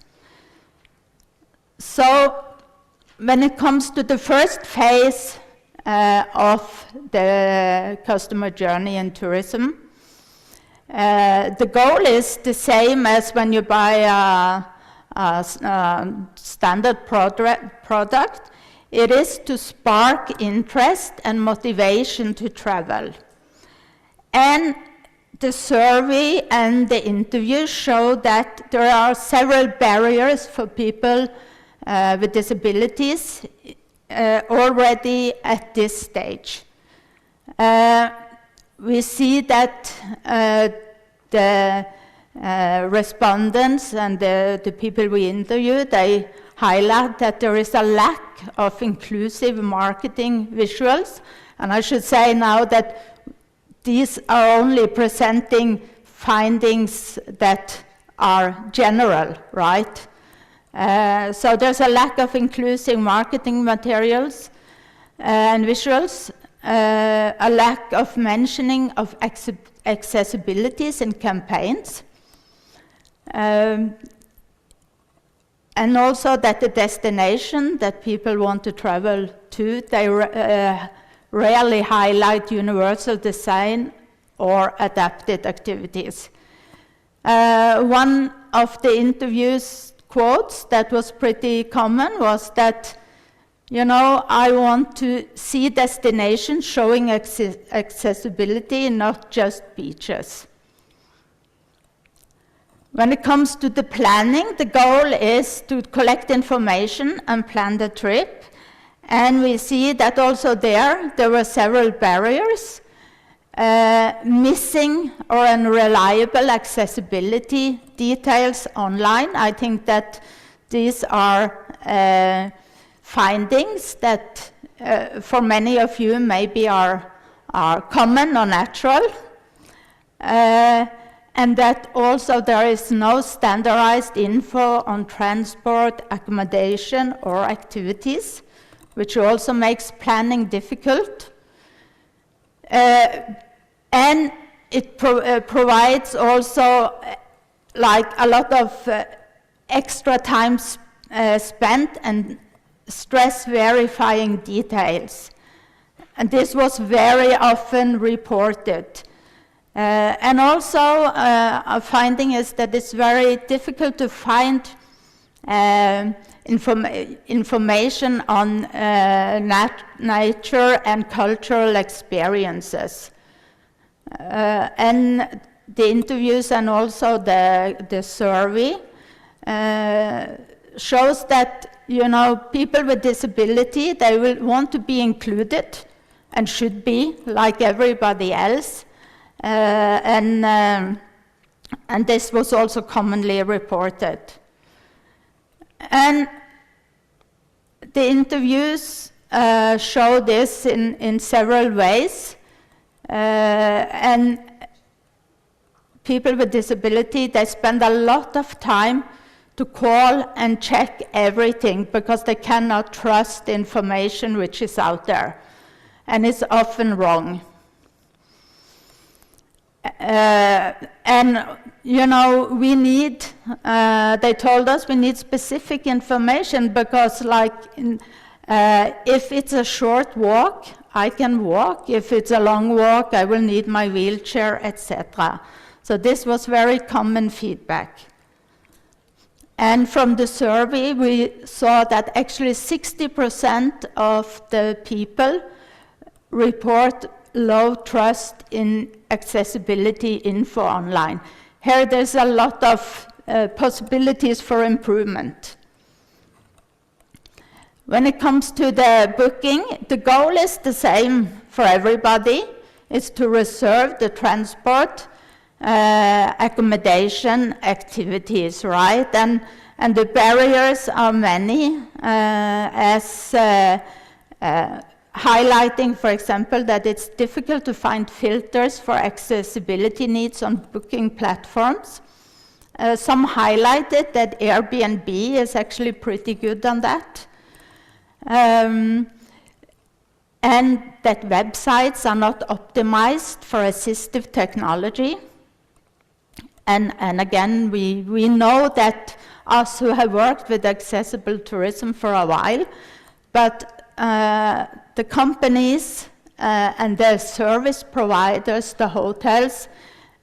So when it comes to the first phase of the customer journey in tourism, the goal is the same as when you buy a standard product. It is to spark interest and motivation to travel. And the survey and the interviews show that there are several barriers for people with disabilities already at this stage. We see that the respondents and the people we interview, they highlight that there is a lack of inclusive marketing visuals. And I should say now that these are only presenting findings that are general, right? So there's a lack of inclusive marketing materials and visuals, a lack of mentioning of accessibilities in campaigns, and also that the destination that people want to travel to, they rarely highlight universal design or adapted activities. One of the interviews quotes that was pretty common was that, you know, I want to see destinations showing accessibility, not just beaches. When it comes to the planning, the goal is to collect information and plan the trip. And we see that also there were several barriers, missing or unreliable accessibility details online. I think that these are findings that for many of you maybe are common or natural. And that also there is no standardized info on transport, accommodation, or activities, which also makes planning difficult. And it provides also like a lot of extra time spent and stress verifying details. And this was very often reported. And also a finding is that it's very difficult to find information on nature and cultural experiences. And the interviews and also the survey shows that, you know, people with disability, they will want to be included and should be like everybody else. And this was also commonly reported. And the interviews show this in several ways. And people with disability, they spend a lot of time to call and check everything because they cannot trust the information which is out there, and it's often wrong. And you know, we need, they told us we need specific information because like if it's a short walk, I can walk. If it's a long walk, I will need my wheelchair, etc. So this was very common feedback. And from the survey, we saw that actually 60% of the people report low trust in accessibility info online. Here there's a lot of possibilities for improvement. When it comes to the booking, the goal is the same for everybody. It's to reserve the transport, accommodation, activities, right? And the barriers are many, as highlighting, for example, that it's difficult to find filters for accessibility needs on booking platforms. Some highlighted that Airbnb is actually pretty good on that. And that websites are not optimized for assistive technology. And again, we know that us who have worked with accessible tourism for a while, but the companies and the service providers, the hotels,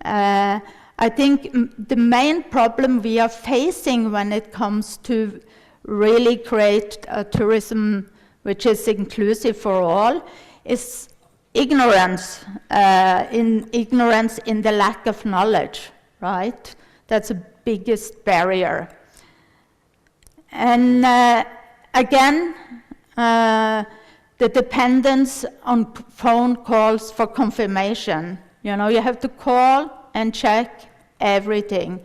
I think the main problem we are facing when it comes to really create a tourism which is inclusive for all is ignorance, ignorance in the lack of knowledge, right? That's the biggest barrier. And again, the dependence on phone calls for confirmation. You know, you have to call and check everything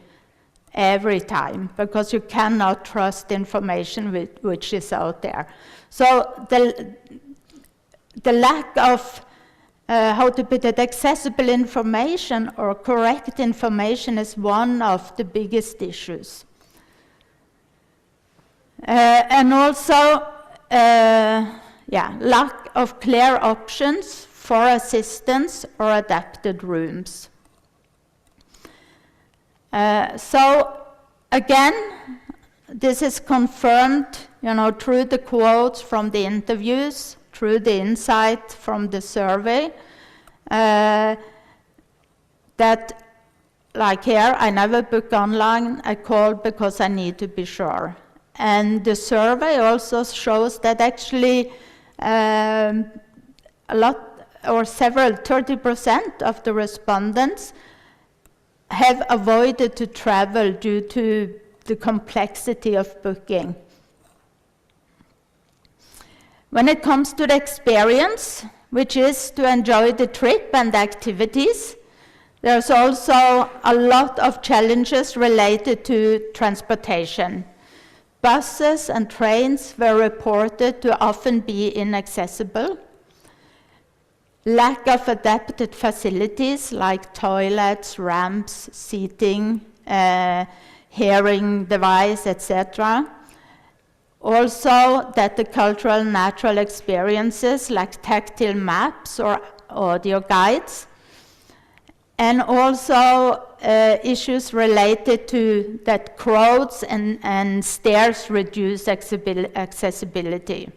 every time because you cannot trust information which is out there. So the lack of, how to put it, accessible information or correct information is one of the biggest issues. And also, lack of clear options for assistance or adapted rooms. So again, this is confirmed, you know, through the quotes from the interviews, through the insight from the survey, that, like here, I never book online, I call because I need to be sure. And the survey also shows that actually a lot, or several, 30% of the respondents have avoided to travel due to the complexity of booking. When it comes to the experience, which is to enjoy the trip and activities, there's also a lot of challenges related to transportation. Buses and trains were reported to often be inaccessible. Lack of adapted facilities like toilets, ramps, seating, hearing device, etc. Also, that the cultural natural experiences like tactile maps or audio guides. And also issues related to that crowds and stairs reduce accessibility.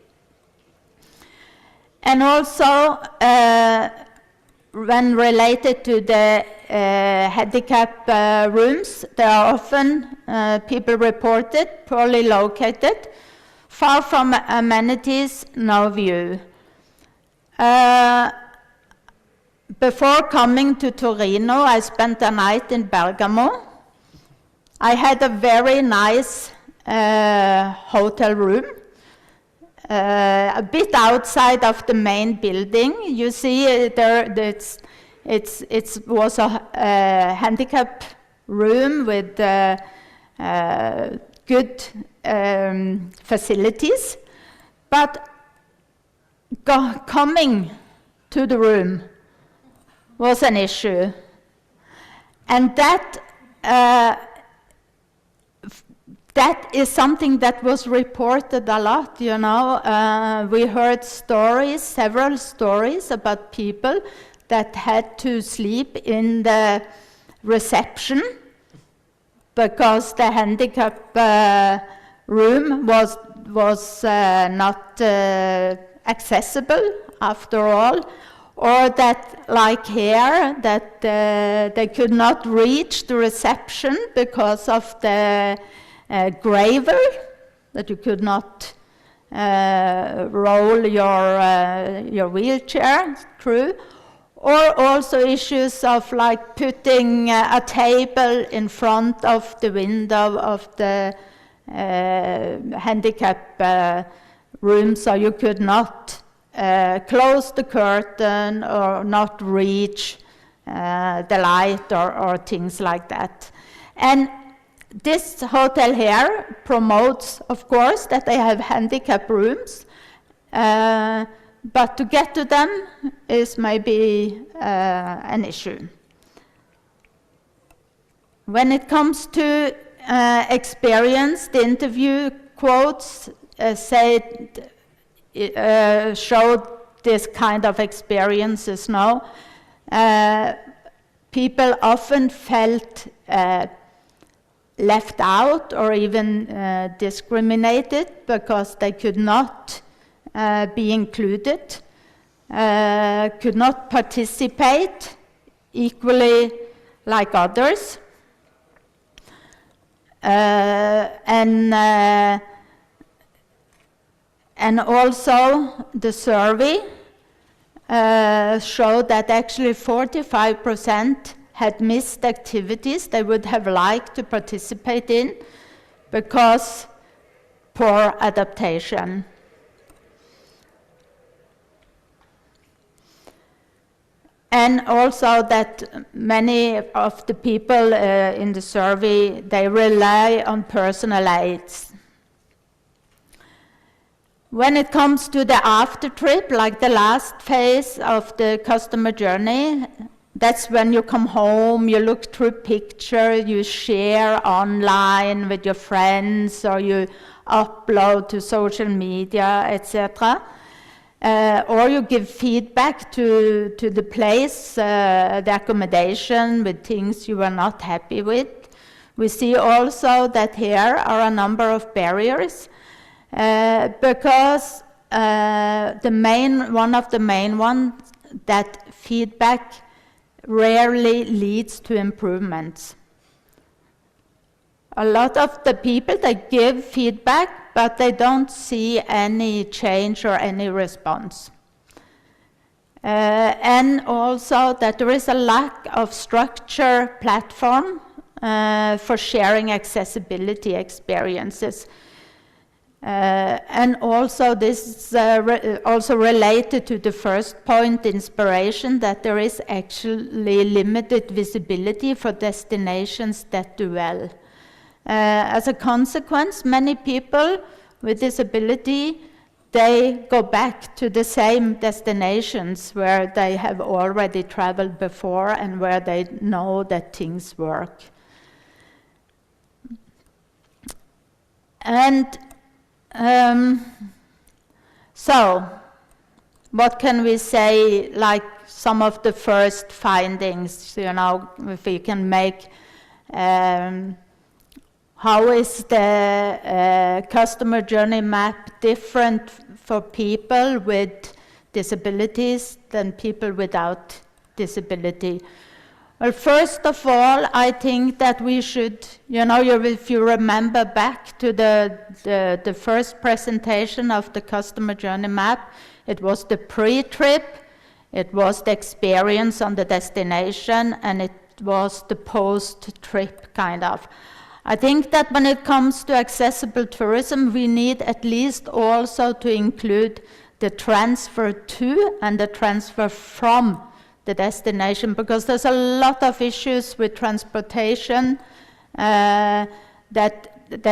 And also, when related to the handicap rooms, there are often people reported poorly located, far from amenities, no view. Before coming to Torino, I spent a night in Bergamo. I had a very nice hotel room, a bit outside of the main building. You see there, it was a handicap room with good facilities, but coming to the room was an that is something that was reported a lot, you know. We heard stories, several stories about people that had to sleep in the reception because the handicap room was not accessible after all, or that, like here, that they could not reach the reception because of the gravel, that you could not roll your wheelchair through, or also issues of like putting a table in front of the window of the handicap room, so you could not close the curtain or not reach the light or things like that. And this hotel here promotes, of course, that they have handicap rooms, but to get to them is maybe an issue. When it comes to experience, the interview quotes showed this kind of experiences now. People often felt left out or even discriminated because they could not be included, could not participate equally like others. And also the survey showed that actually 45% had missed activities they would have liked to participate in because poor adaptation. And also that many of the people in the survey, they rely on personal aids. When it comes to the after trip, like the last phase of the customer journey, that's when you come home, you look through pictures, you share online with your friends, or you upload to social media, etc. Or you give feedback to the place, the accommodation, with things you are not happy with. We see also that here are a number of barriers, because one of the main ones, that feedback rarely leads to improvements. A lot of the people, they give feedback, but they don't see any change or any response. And also that there is a lack of structure platform for sharing accessibility experiences. And also this is also related to the first point, inspiration, that there is actually limited visibility for destinations that do well. As a consequence, many people with disability, they go back to the same destinations where they have already traveled before and where they know that things work. And so, what can we say, like some of the first findings, you know, if we can make, how is the customer journey map different for people with disabilities than people without disability? Well, first of all, I think that we should, you know, if you remember back to the first presentation of the customer journey map, it was the pre-trip, it was the experience on the destination, and it was the post-trip kind of. I think that when it comes to accessible tourism, we need at least also to include the transfer to and the transfer from the destination, because there's a lot of issues with transportation that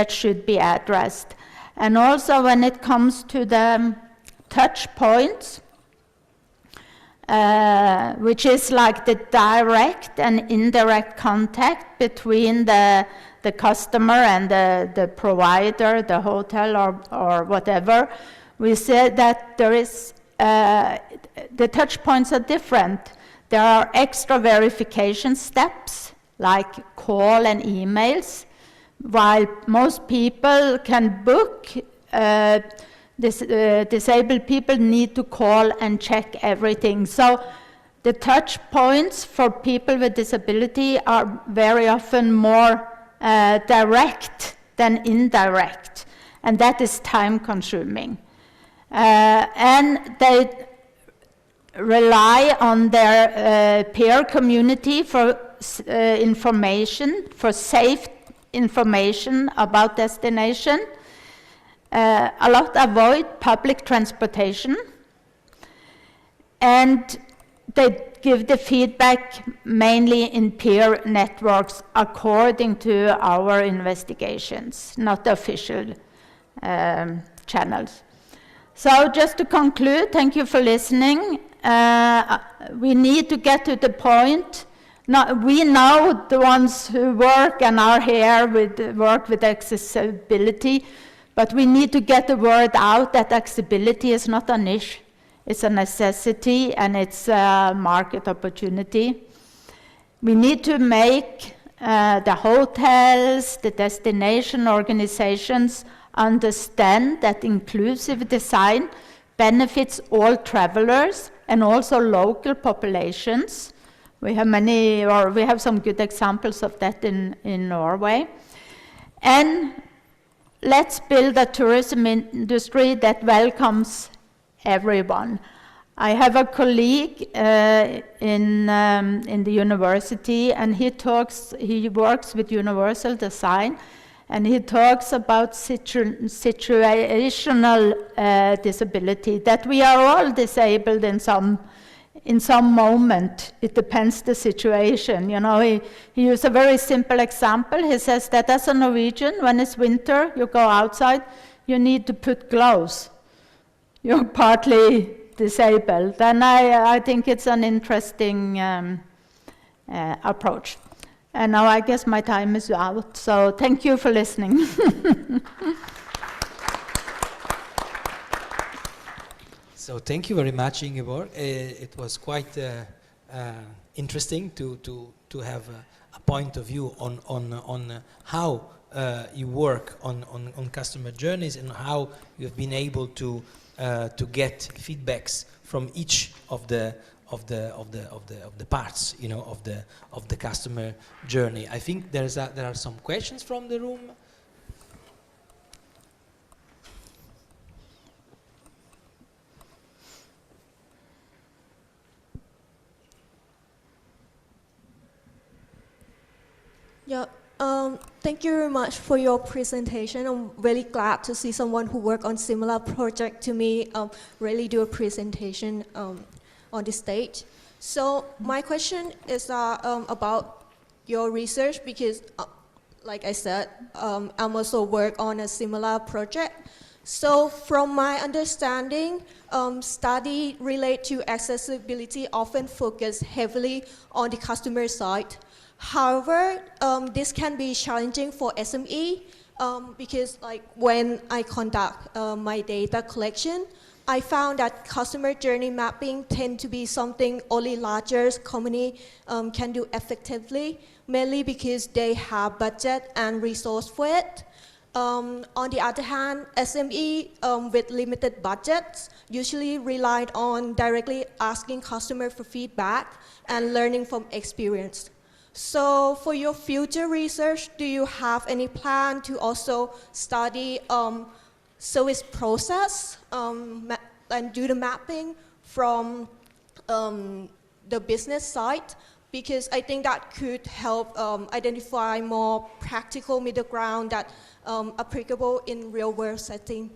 should be addressed. And also when it comes to the touch points, which is like the direct and indirect contact between the the customer and the provider, the hotel or whatever, we said that there is, the touch points are different. There are extra verification steps like call and emails, while most people can book, disabled people need to call and check everything. So the touch points for people with disability are very often more direct than indirect, and that is time consuming. And they rely on their peer community for information, for safe information about destination. A lot avoid public transportation, and they give the feedback mainly in peer networks according to our investigations, not the official channels. So just to conclude, thank you for listening. We need to get to the point. We know the ones who work and are here work with accessibility, but we need to get the word out that accessibility is not a niche. It's a necessity and it's a market opportunity. We need to make the hotels, the destination organizations understand that inclusive design benefits all travelers and also local populations. We have some good examples of that in Norway. And let's build a tourism industry that welcomes everyone. I have a colleague in the university, and he works with universal design, and he talks about situational disability, that we are all disabled in some moment. It depends the situation. You know, he used a very simple example. He says that as a Norwegian, when it's winter, you go outside, you need to put gloves. You're partly disabled. And I think it's an interesting approach. And now I guess my time is out, so thank you for listening. So thank you very much, Ingeborg. It was quite interesting to have a point of view on how you work on customer journeys and how you've been able to get feedbacks from each of the parts, you know, of the customer journey. I think there are some questions from the room. Yeah, thank you very much for your presentation. I'm really glad to see someone who worked on similar project to me really do a presentation on the stage. So my question is about your research, because like I said, I'm also work on a similar project. So from my understanding, study related to accessibility often focus heavily on the customer side. However, this can be challenging for SME because like when I conduct my data collection, I found that customer journey mapping tend to be something only larger company can do effectively, mainly because they have budget and resource for it. On the other hand, SME with limited budgets usually relied on directly asking customer for feedback and learning from experience. So for your future research, do you have any plan to also study service process and do the mapping from the business side? Because I think that could help identify more practical middle ground that applicable in real world setting.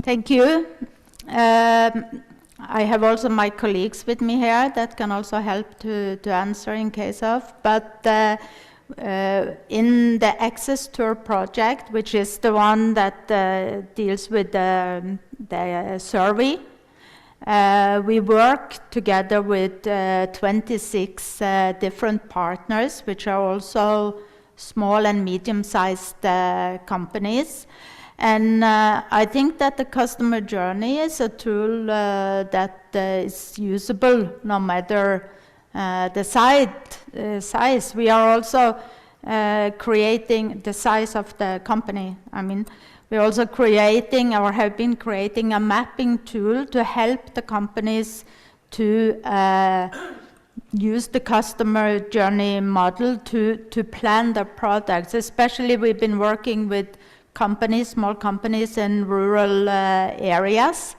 Thank you. I have also my colleagues with me here that can also help to answer in case of, but in the Access Tour project, which is the one that deals with the survey, we work together with 26 different partners, which are also small and medium-sized companies. And I think that the customer journey is a tool that is usable no matter the size. We are also creating the size of the company. I mean, we're also creating or have been creating a mapping tool to help the companies to use the customer journey model to plan their products. Especially we've been working with companies, small companies in rural areas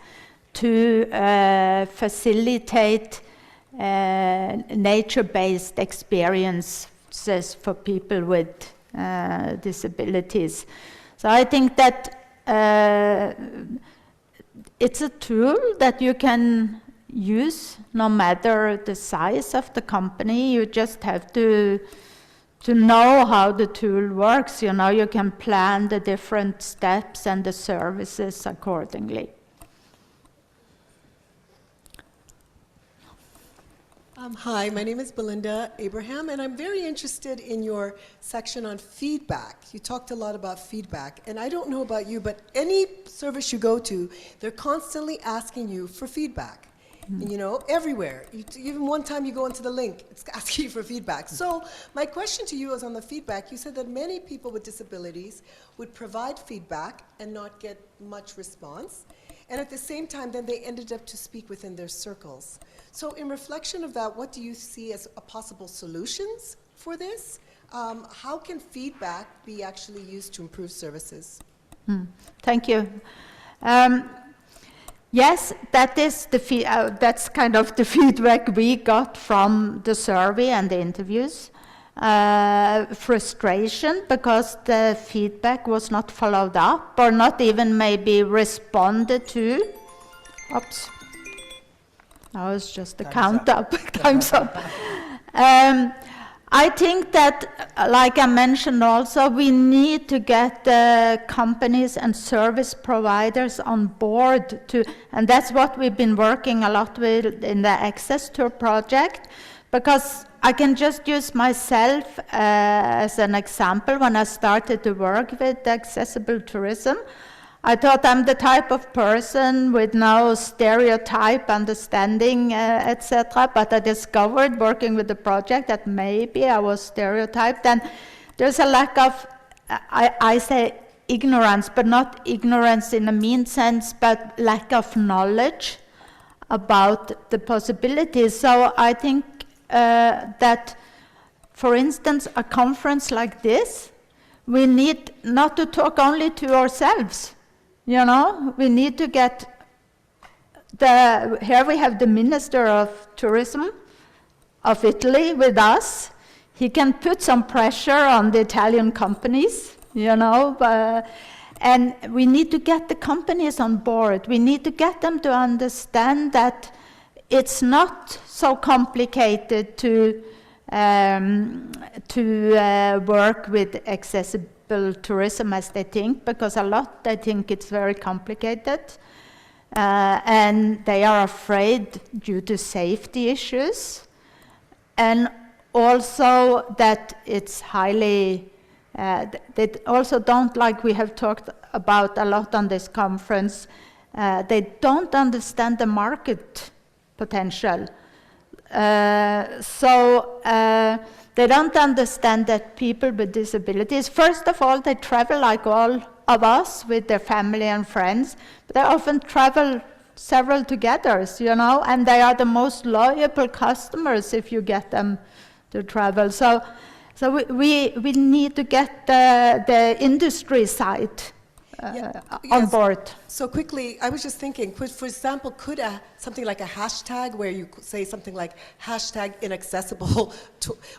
to facilitate nature-based experiences for people with disabilities. So I think that it's a tool that you can use no matter the size of the company. You just have to know how the tool works. You know, you can plan the different steps and the services accordingly. Hi, my name is Belinda Abraham, and I'm very interested in your section on feedback. You talked a lot about feedback, and I don't know about you, but any service you go to, they're constantly asking you for feedback. And, you know, everywhere. Even one time you go into the link, it's asking you for feedback. So my question to you is on the feedback. You said that many people with disabilities would provide feedback and not get much response. And at the same time, then they ended up to speak within their circles. So in reflection of that, what do you see as possible solutions for this? How can feedback be actually used to improve services? Thank you. Yes, that is that's kind of the feedback we got from the survey and the interviews. Frustration because the feedback was not followed up or not even maybe responded to. Oops. That was just a count up. Time's up. I think that, like I mentioned also, we need to get the companies and service providers on board and that's what we've been working a lot with in the Access Tour project, because I can just use myself as an example. When I started to work with accessible tourism, I thought I'm the type of person with no stereotype understanding, etc. But I discovered working with the project that maybe I was stereotyped. And there's a lack of, I say ignorance, but not ignorance in a mean sense, but lack of knowledge about the possibilities. So I think that, for instance, a conference like this, we need not to talk only to ourselves. You know, we need to get here we have the Minister of Tourism of Italy with us. He can put some pressure on the Italian companies, you know, and we need to get the companies on board. We need to get them to understand that it's not so complicated to work with accessibility tourism as they think, because a lot they think it's very complicated and they are afraid due to safety issues, and also that it's highly they also don't, like we have talked about a lot on this conference, they don't understand the market potential. They don't understand that people with disabilities, first of all, they travel like all of us with their family and friends, but they often travel several together, you know, and they are the most loyal customers if you get them to travel. So we need to get the industry side on board. So quickly, I was just thinking, for example, could something like a hashtag where you say something like hashtag inaccessible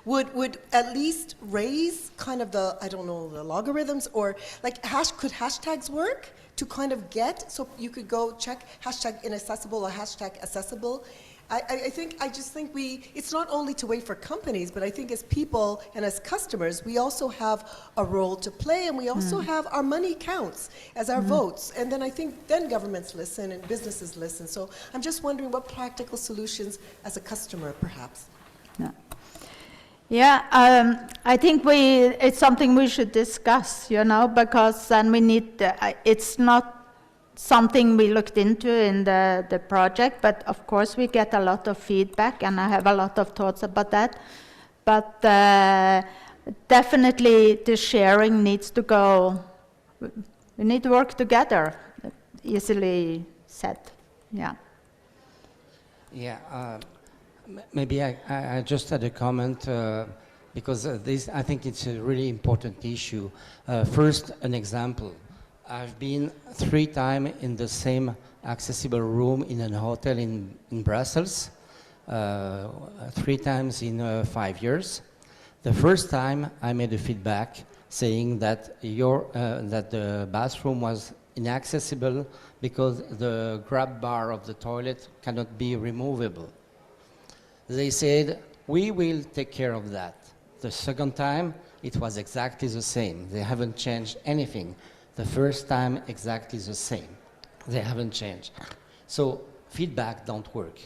would at least raise kind of the, I don't know, the logarithms, or like could hashtags work to kind of get, so you could go check hashtag inaccessible or hashtag accessible? I just think it's not only to wait for companies, but I think as people and as customers, we also have a role to play, and we also have our money counts as our votes. And then I think then governments listen and businesses listen. So I'm just wondering what practical solutions as a customer, perhaps. Yeah, I think it's something we should discuss, because then we need, it's not something we looked into in the project, but of course we get a lot of feedback and I have a lot of thoughts about that. But definitely the sharing needs to go, we need to work together, easily said, yeah. Yeah, maybe I just had a comment because this, I think it's a really important issue. First, an example. I've been 3 times in the same accessible room in a hotel in Brussels, 3 times in 5 years. The first time I made a feedback saying that that the bathroom was inaccessible because the grab bar of the toilet cannot be removable. They said, we will take care of that. The second time, it was exactly the same. They haven't changed anything. The first time, exactly the same. They haven't changed. So feedback don't work.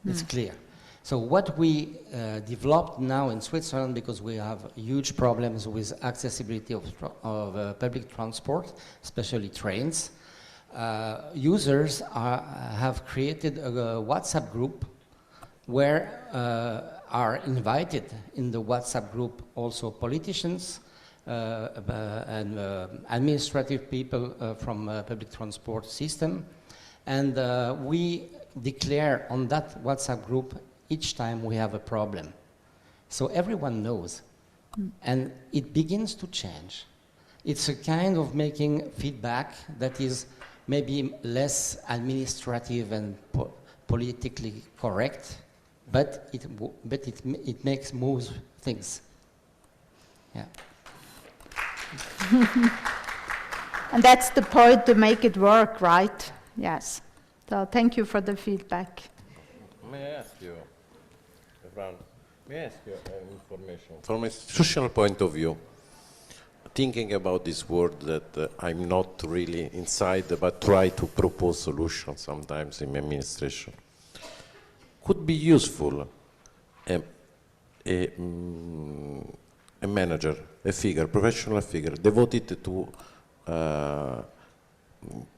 It's clear. So what we developed now in Switzerland, because we have huge problems with accessibility of public transport, especially trains, users have created a WhatsApp group where are invited in the WhatsApp group also politicians and administrative people from public transport system. And we declare on that WhatsApp group each time we have a problem. So everyone knows. And it begins to change. It's a kind of making feedback that is maybe less administrative and politically correct, but it makes moves things. Yeah. And that's the point, to make it work, right? Yes. So thank you for the feedback. May I ask you, information from an institutional point of view? Thinking about this word that I'm not really inside, but try to propose solutions sometimes in my administration. Could be useful a manager, a figure, professional figure, devoted to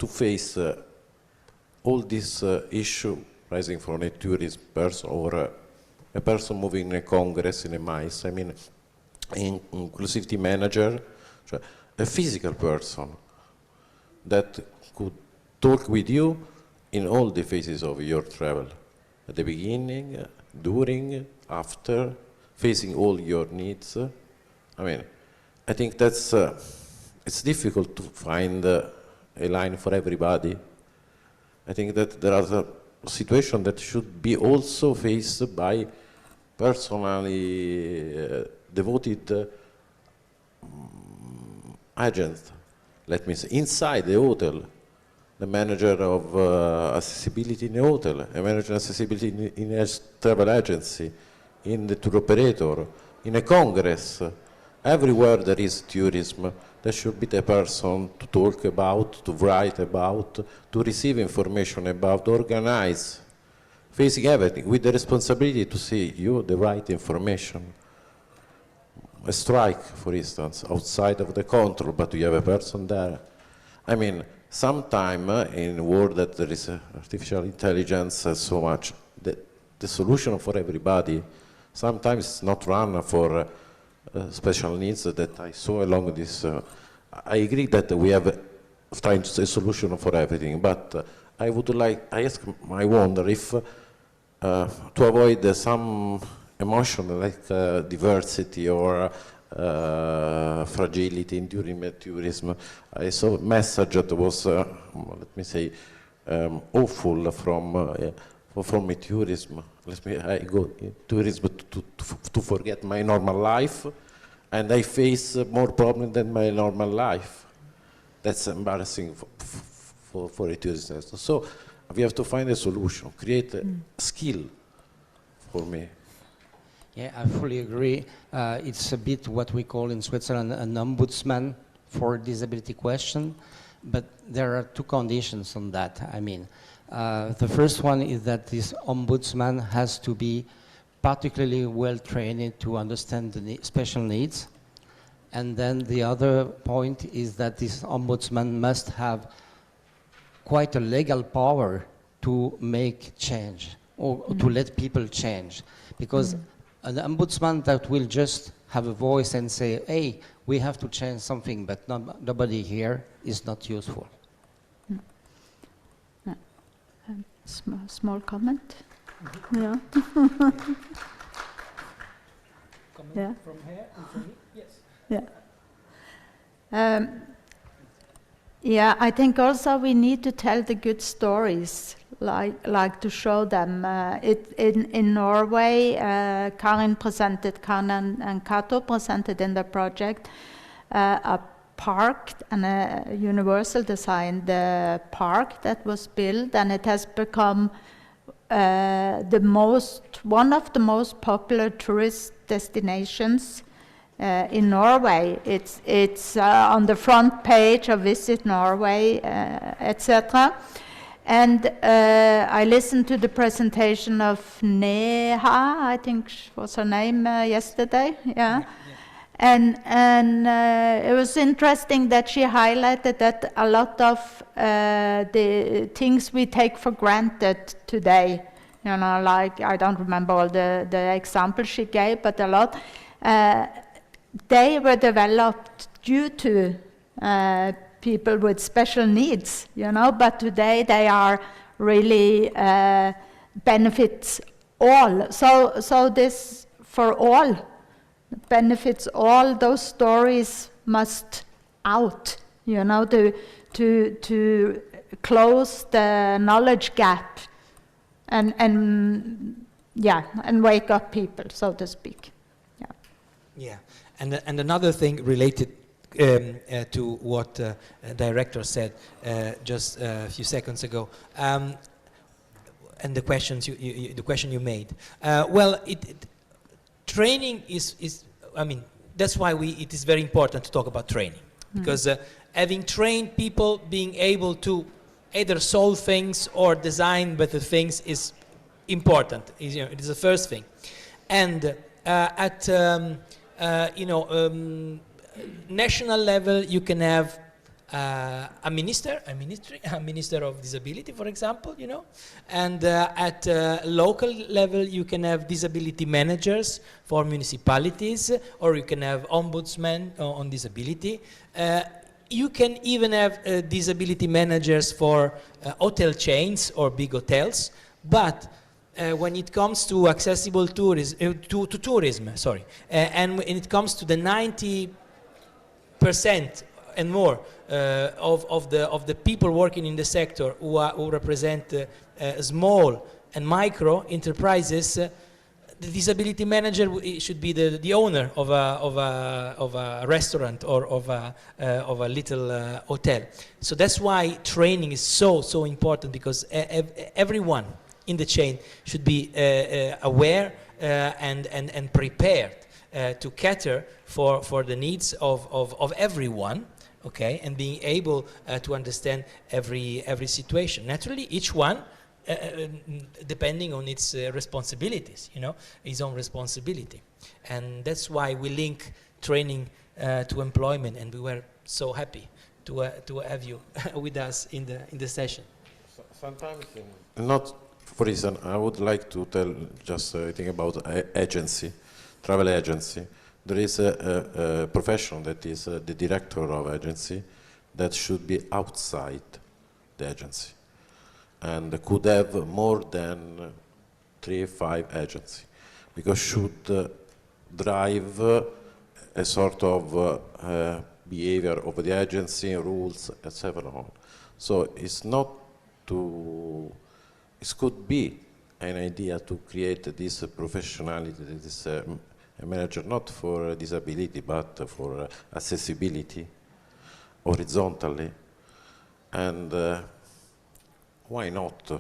face all this issue rising from a tourist person or a person moving in a congress in a MICE. I mean, an inclusivity manager, a physical person that could talk with you in all the phases of your travel. At the beginning, during, after, facing all your needs. I mean, I think that's, it's difficult to find a line for everybody. I think that there are situations that should be also faced by personally devoted agents, let me say, inside the hotel. The manager of accessibility in a hotel, a manager of accessibility in a travel agency, in the tour operator, in a congress. Everywhere there is tourism, there should be the person to talk about, to write about, to receive information about, organize, facing everything, with the responsibility to see you the right information. A strike, for instance, outside of the control, but you have a person there. I mean, sometime in a world that there is artificial intelligence so much, the solution for everybody sometimes it's not run for special needs that I saw along this. I agree that we have trying to say solution for everything, but I would like, I wonder if to avoid some emotion like diversity or fragility during tourism. I saw a message that was, let me say, awful from my tourism. I go in tourism to forget my normal life, and I face more problems than my normal life. That's embarrassing for a tourist. So we have to find a solution, create a skill for me. Yeah, I fully agree. It's a bit what we call in Switzerland an ombudsman for disability question, but there are 2 conditions on that. I mean, the first one is that this ombudsman has to be particularly well trained to understand the special needs. And then the other point is that this ombudsman must have quite a legal power to make change or to let people change. Because an ombudsman that will just have a voice and say, hey, we have to change something, but nobody here is not useful. Small comment? Yeah. Comment from here and from me? Yes. Yeah. Yeah, I think also we need to tell the good stories, like to show them. In Norway, Karin and Cato presented in the project a park and a universal designed park that was built, and it has become one of the most popular tourist destinations in Norway. It's on the front page of Visit Norway, etc. And I listened to the presentation of Neha, I think was her name, yesterday. Yeah. And it was interesting that she highlighted that a lot of the things we take for granted today, you know, like, I don't remember all the examples she gave, but a lot, they were developed due to people with special needs, you know, but today they are really benefits all. So this for all benefits all. Those stories must out, you know, to close the knowledge gap and wake up people, so to speak. Yeah, and another thing related to what director said just a few seconds ago, and the questions the question you made. Well, training is I mean, that's why it is very important to talk about training, because having trained people, being able to either solve things or design better things is important. It is the first thing, and at national level, you can have a minister of disability, for example, you know, and at local level, you can have disability managers for municipalities, or you can have ombudsmen on disability. You can even have disability managers for hotel chains or big hotels, but when it comes to accessible tourism, to tourism, and when it comes to the 90% and more of the people working in the sector who represent small and micro enterprises, the disability manager should be the owner of a restaurant or of a little hotel. So that's why training is so important, because everyone in the chain should be aware and prepared to cater for the needs of everyone, okay, and being able to understand every situation. Naturally, each one depending on its responsibilities, you know, his own responsibility, and that's why we link training to employment, and we were so happy to have you with us in the session. Sometimes, not for reason, I would like to tell just a thing about agency, travel agency. There is a profession that is the director of agency that should be outside the agency and could have more than 3-5 agencies, because should drive a sort of behavior of the agency, rules, etc. So it's not to, it could be an idea to create this professionality, this a manager not for disability but for accessibility horizontally, and why not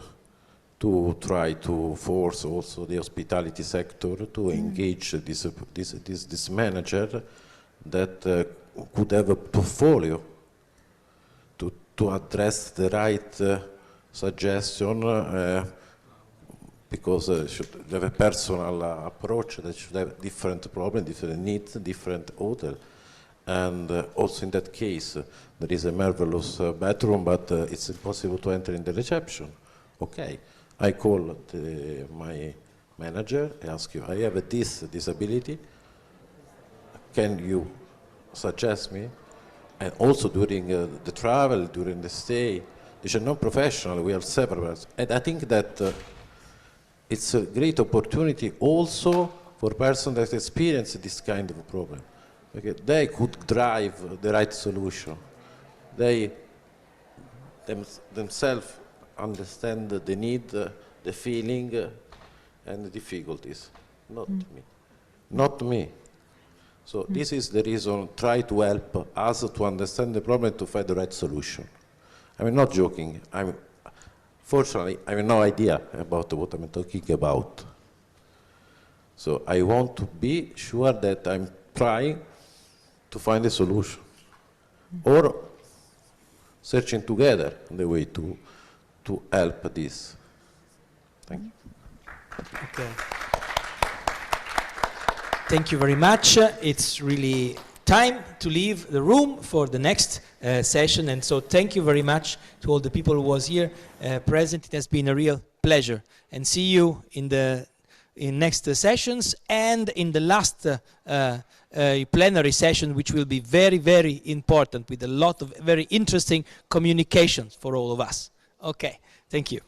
to try to force also the hospitality sector to engage this manager that could have a portfolio to address the right suggestion, because should have a personal approach that should have different problems, different needs, different hotel. And also in that case, there is a marvelous bathroom, but it's impossible to enter in the reception. Okay, I call my manager, I ask you, I have this disability, can you suggest me? And also during the travel, during the stay, it's a non-professional, we have several. And I think that it's a great opportunity also for persons that experience this kind of problem. Okay, they could drive the right solution. They themselves understand the need, the feeling, and the difficulties. Not me. Not me. So this is the reason, try to help us to understand the problem and to find the right solution. I'm not joking. Fortunately, I have no idea about what I'm talking about. So I want to be sure that I'm trying to find a solution, or searching together the way to help this. Thank you. Okay. Thank you very much. It's really time to leave the room for the next session, and so thank you very much to all the people who was here present. It has been a real pleasure, and see you in next sessions and in the last plenary session, which will be very, very important, with a lot of very interesting communications for all of us. Okay, thank you.